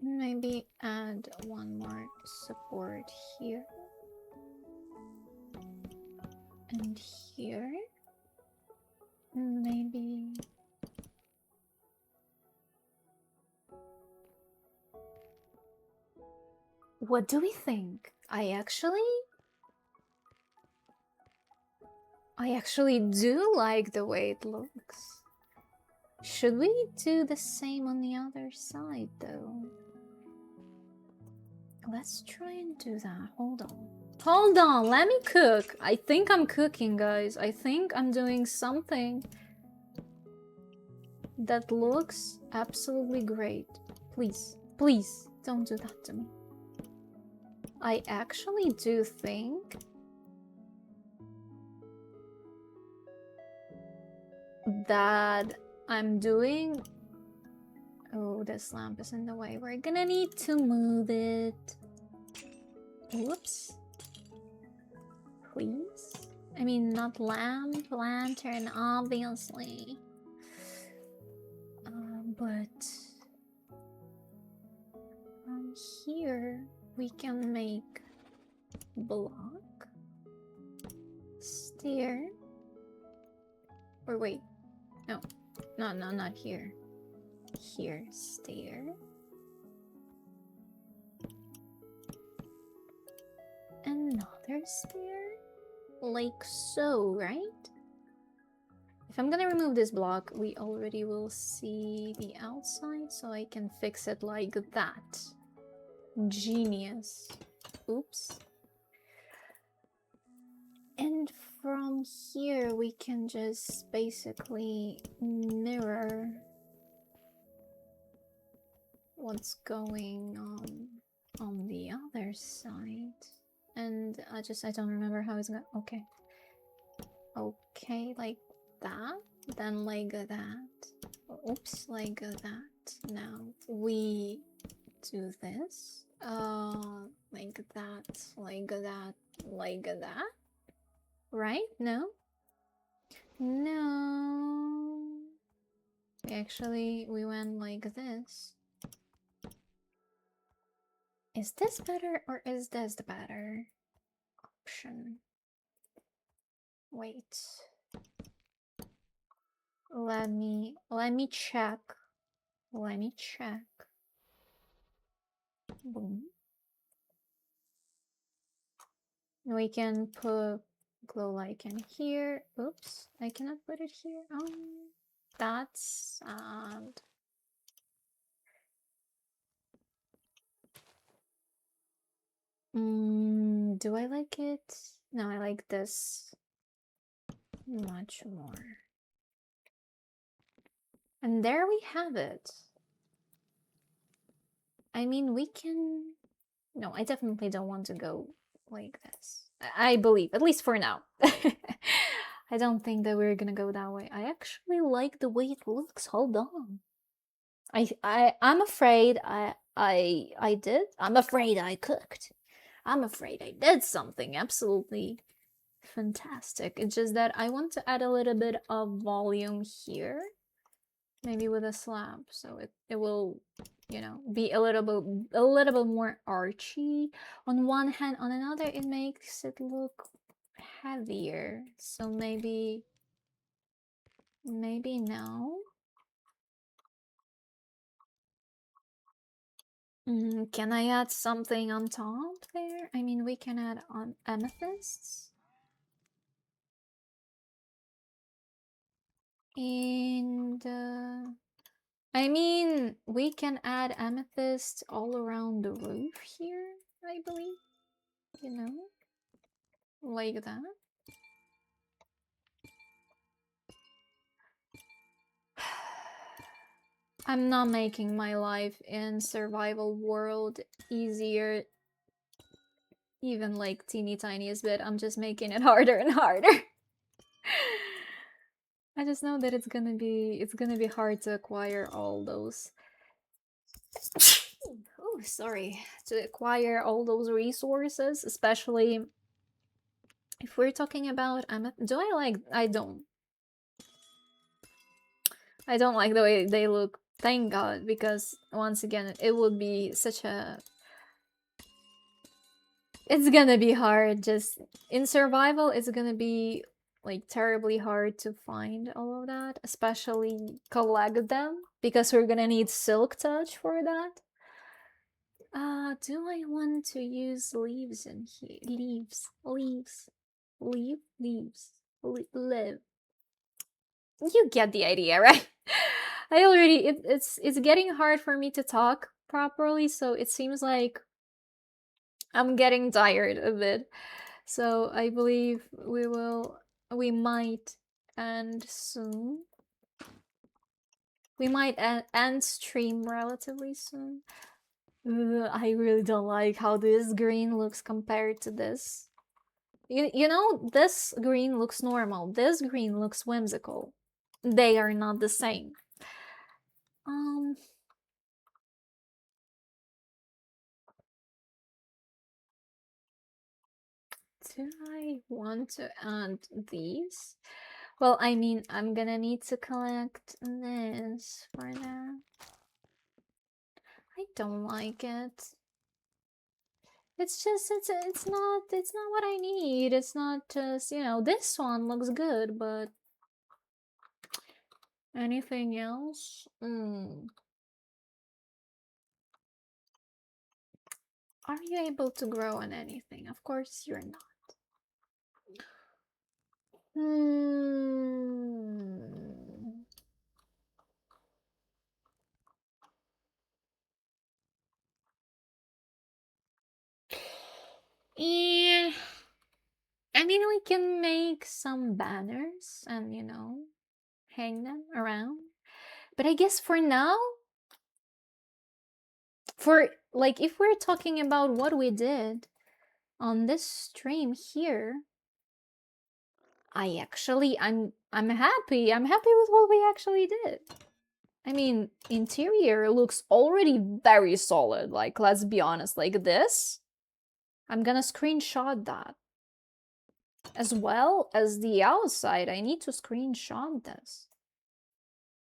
Maybe add one more support here. And here. Maybe... What do we think? I actually do like the way it looks. Should we do the same on the other side though? Let's try and do that. Hold on. Hold on, let me cook. I think I'm cooking, guys. I think I'm doing something that looks absolutely great. Please, please, don't do that to me. I actually do think that I'm doing... Oh, this lamp is in the way. We're gonna need to move it. Whoops. Please? I mean, not lamp, lantern, obviously. But... from here, we can make block, stair, or wait, no, not here. Here, stair, another stair, like so, right? If I'm gonna remove this block, we already will see the outside, so I can fix it like that. Genius. Oops. And from here, we can just basically mirror what's going on the other side. And I don't remember how it's going. Okay. Okay, like that. Then like that. Oops, like that. Now we do this. Like that, like that, like that. Right? No? No. Actually, we went like this. Is this better or is this the better option? Wait. Let me check. Let me check. Boom. We can put glow icon here. Oops, I cannot put it here. That's sad. Do I like it? No, I like this much more. And there we have it. I mean, we can... No, I definitely don't want to go like this. I believe, at least for now. I don't think that we're gonna go that way. I actually like the way it looks. Hold on. I'm afraid I did. I'm afraid I cooked. I'm afraid I did something absolutely fantastic. It's just that I want to add a little bit of volume here, maybe with a slab, so it will, you know, be a little bit more archy on one hand. On another, it makes it look heavier. So maybe no. Can I add something on top there? I mean, we can add on amethysts. And I mean, we can add amethyst all around the roof here, I believe. You know, like that. I'm not making my life in survival world easier, even like teeny tiniest bit. I'm just making it harder and harder. I just know that it's gonna be hard to acquire all those. Oh, sorry. To acquire all those resources, especially if we're talking about do I like I don't like the way they look. Thank God, because once again, it would be such a it's gonna be hard. Just in survival, it's gonna be like terribly hard to find all of that, especially collect them, because we're gonna need silk touch for that. Do I want to use leaves in here? Leaves. Live. You get the idea, right? I already it's getting hard for me to talk properly, so it seems like I'm getting tired a bit. So I believe we might end soon. We might end stream relatively soon. I really don't like how this green looks compared to this. You know, this green looks normal. This green looks whimsical. They are not the same. Do I want to add these? Well, I mean, I'm gonna need to collect this for now. I don't like it. It's just it's not what I need. It's not just, you know, this one looks good, but anything else? Are you able to grow on anything? Of course you're not. Yeah. I mean, we can make some banners and, you know, hang them around. But I guess for now, for like, if we're talking about what we did on this stream here, I'm happy. I'm happy with what we actually did. I mean, interior looks already very solid. Like, let's be honest, like this. I'm gonna screenshot that. As well as the outside, I need to screenshot this.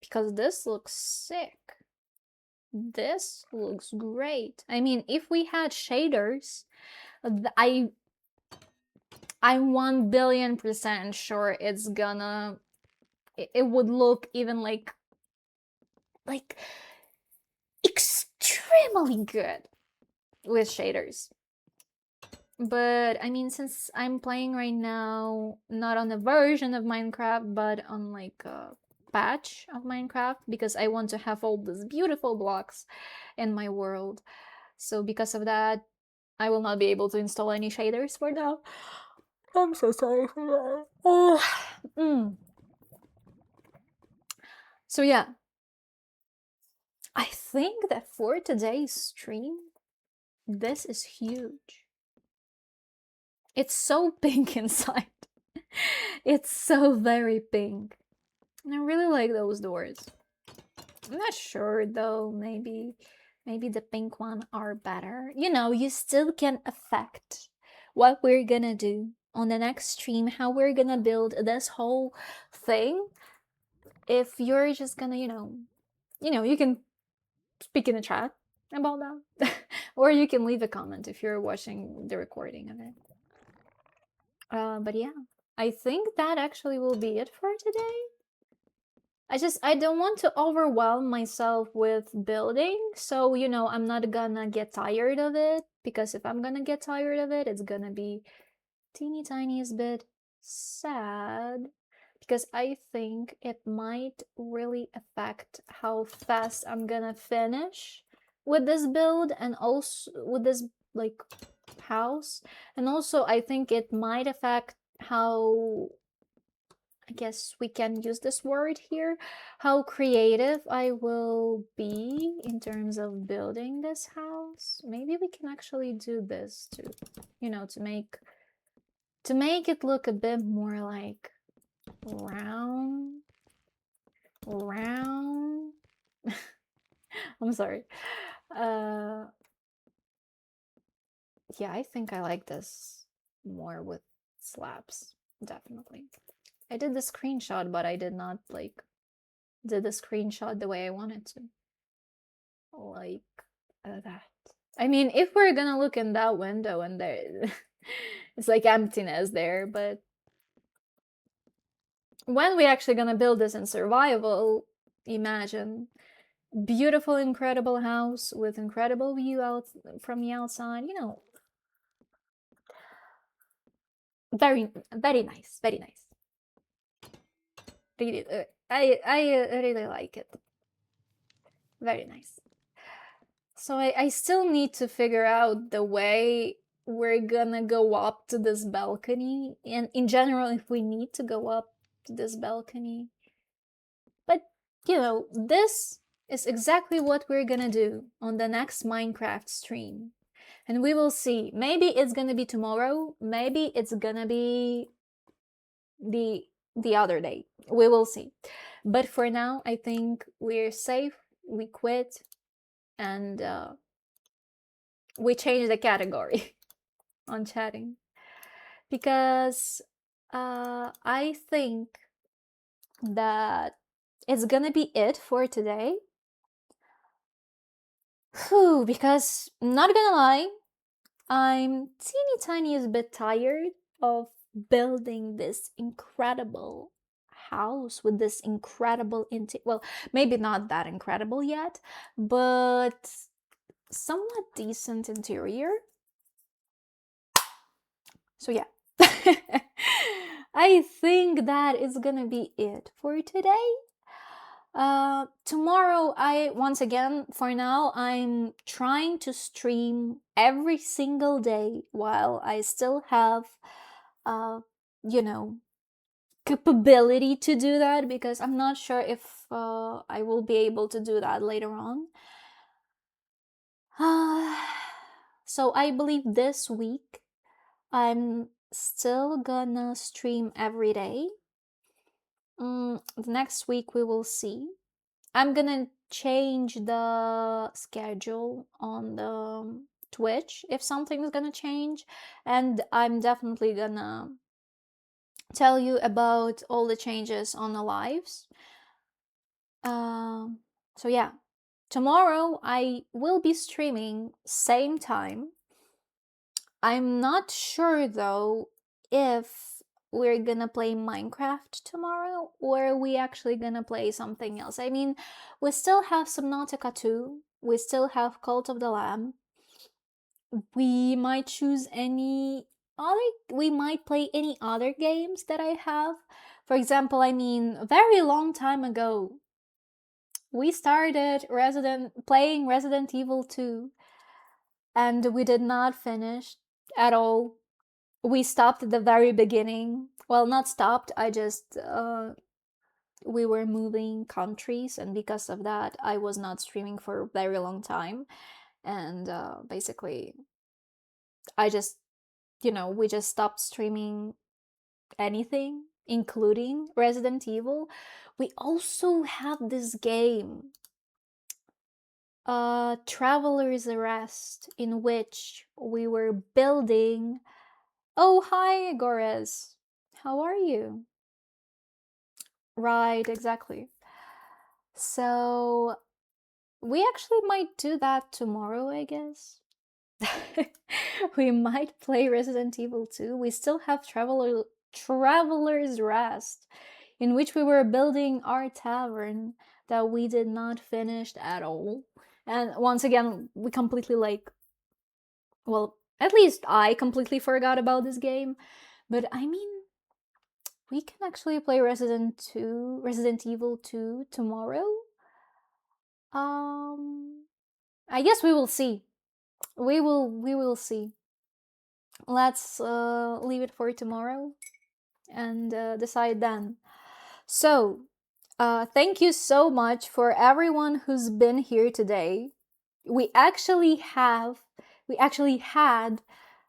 Because this looks sick. This looks great. I mean, if we had shaders, I'm 1,000,000,000% sure it's gonna it would look even like extremely good with shaders. But I mean, since I'm playing right now not on a version of Minecraft but on like a patch of Minecraft, because I want to have all these beautiful blocks in my world, so because of that I will not be able to install any shaders for now. I'm so sorry for that. So yeah, I think that for today's stream, this is huge. It's so pink inside. It's so very pink. And I really like those doors. I'm not sure though, maybe the pink one are better. You know, you still can affect what we're gonna do on the next stream how we're gonna build this whole thing. If you're just gonna, you can speak in the chat about that, or you can leave a comment if you're watching the recording of it. But yeah, I think that actually will be it for today. I don't want to overwhelm myself with building, so I'm not gonna get tired of it, because if I'm gonna get tired of it, it's gonna be teeny tiniest bit sad, because I think it might really affect how fast I'm gonna finish with this build, and also with this like house, and also I think it might affect how, I guess we can use this word here, how creative I will be in terms of building this house. Maybe we can actually do this to make it look a bit more like round. I'm sorry. Yeah, I think I like this more with slabs, definitely. I did the screenshot, but I did not did the screenshot the way I wanted to. Like that. I mean, if we're gonna look in that window and there, it's like emptiness there, but when we actually gonna build this in survival, imagine beautiful, incredible house with incredible view out from the outside. Very, very nice, very nice. Really, I really like it. Very nice. So I still need to figure out the way we're gonna go up to this balcony, and in general, if we need to go up to this balcony. But, this is exactly what we're gonna do on the next Minecraft stream. And we will see. Maybe it's gonna be tomorrow, maybe it's gonna be the other day. We will see. But for now, I think we're safe. We quit, and we change the category on chatting, because I think that it's gonna be it for today. Whew, because not gonna lie, I'm teeny tiniest bit tired of building this incredible house with this incredible well, maybe not that incredible yet, but somewhat decent interior. So yeah. I think that is gonna be it for today. Tomorrow, once again, for now, I'm trying to stream every single day while I still have, you know, capability to do that, because I'm not sure if I will be able to do that later on. So I believe this week I'm still gonna stream every day. The next week we will see. I'm gonna change the schedule on the Twitch if something's gonna change, and I'm definitely gonna tell you about all the changes on the lives. So yeah, tomorrow I will be streaming same time. I'm not sure though if we're gonna play Minecraft tomorrow, or are we actually gonna play something else. I mean, we still have Subnautica 2, we still have Cult of the Lamb. We might choose we might play any other games that I have. For example, I mean, a very long time ago, we started playing Resident Evil 2, and we did not finish at all. We stopped at the very beginning. Well, not stopped, I just we were moving countries, and because of that I was not streaming for a very long time, and basically I just we just stopped streaming anything, including Resident Evil. We also have this game, Traveler's Arrest, in which we were building Oh, hi, Gores. How are you? Right, exactly. So, we actually might do that tomorrow, I guess. We might play Resident Evil 2. We still have Traveler's Rest, in which we were building our tavern that we did not finish at all. And once again, we completely well, at least I completely forgot about this game. But I mean, we can actually play Resident Evil 2 tomorrow. Um I guess we will see. We will see. Let's leave it for tomorrow and decide then. So, thank you so much for everyone who's been here today. We actually have we actually had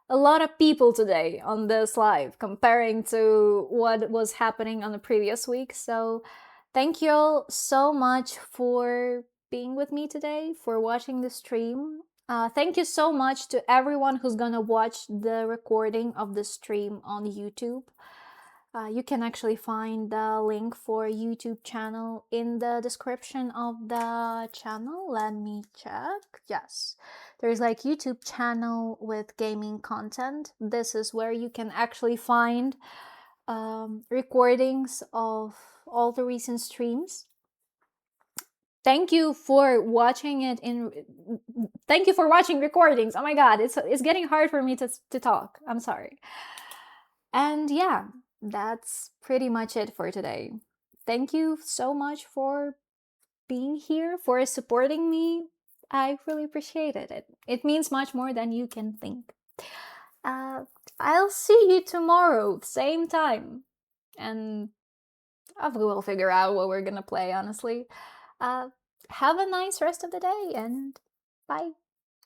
a lot of people today on this live comparing to what was happening on the previous week. So, thank you all so much for being with me today, for watching the stream. Thank you so much to everyone who's gonna watch the recording of the stream on YouTube. You can actually find the link for YouTube channel in the description of the channel. Let me check. Yes, there's like YouTube channel with gaming content. This is where you can actually find recordings of all the recent streams. Thank you for watching it in. Thank you for watching recordings. Oh my god, it's getting hard for me to talk. I'm sorry. And yeah, that's pretty much it for today. Thank you so much for being here, for supporting me. I really appreciated it. It means much more than you can think. Uh, I'll see you tomorrow, same time. And we will figure out what we're gonna play, honestly. Uh, have a nice rest of the day and bye.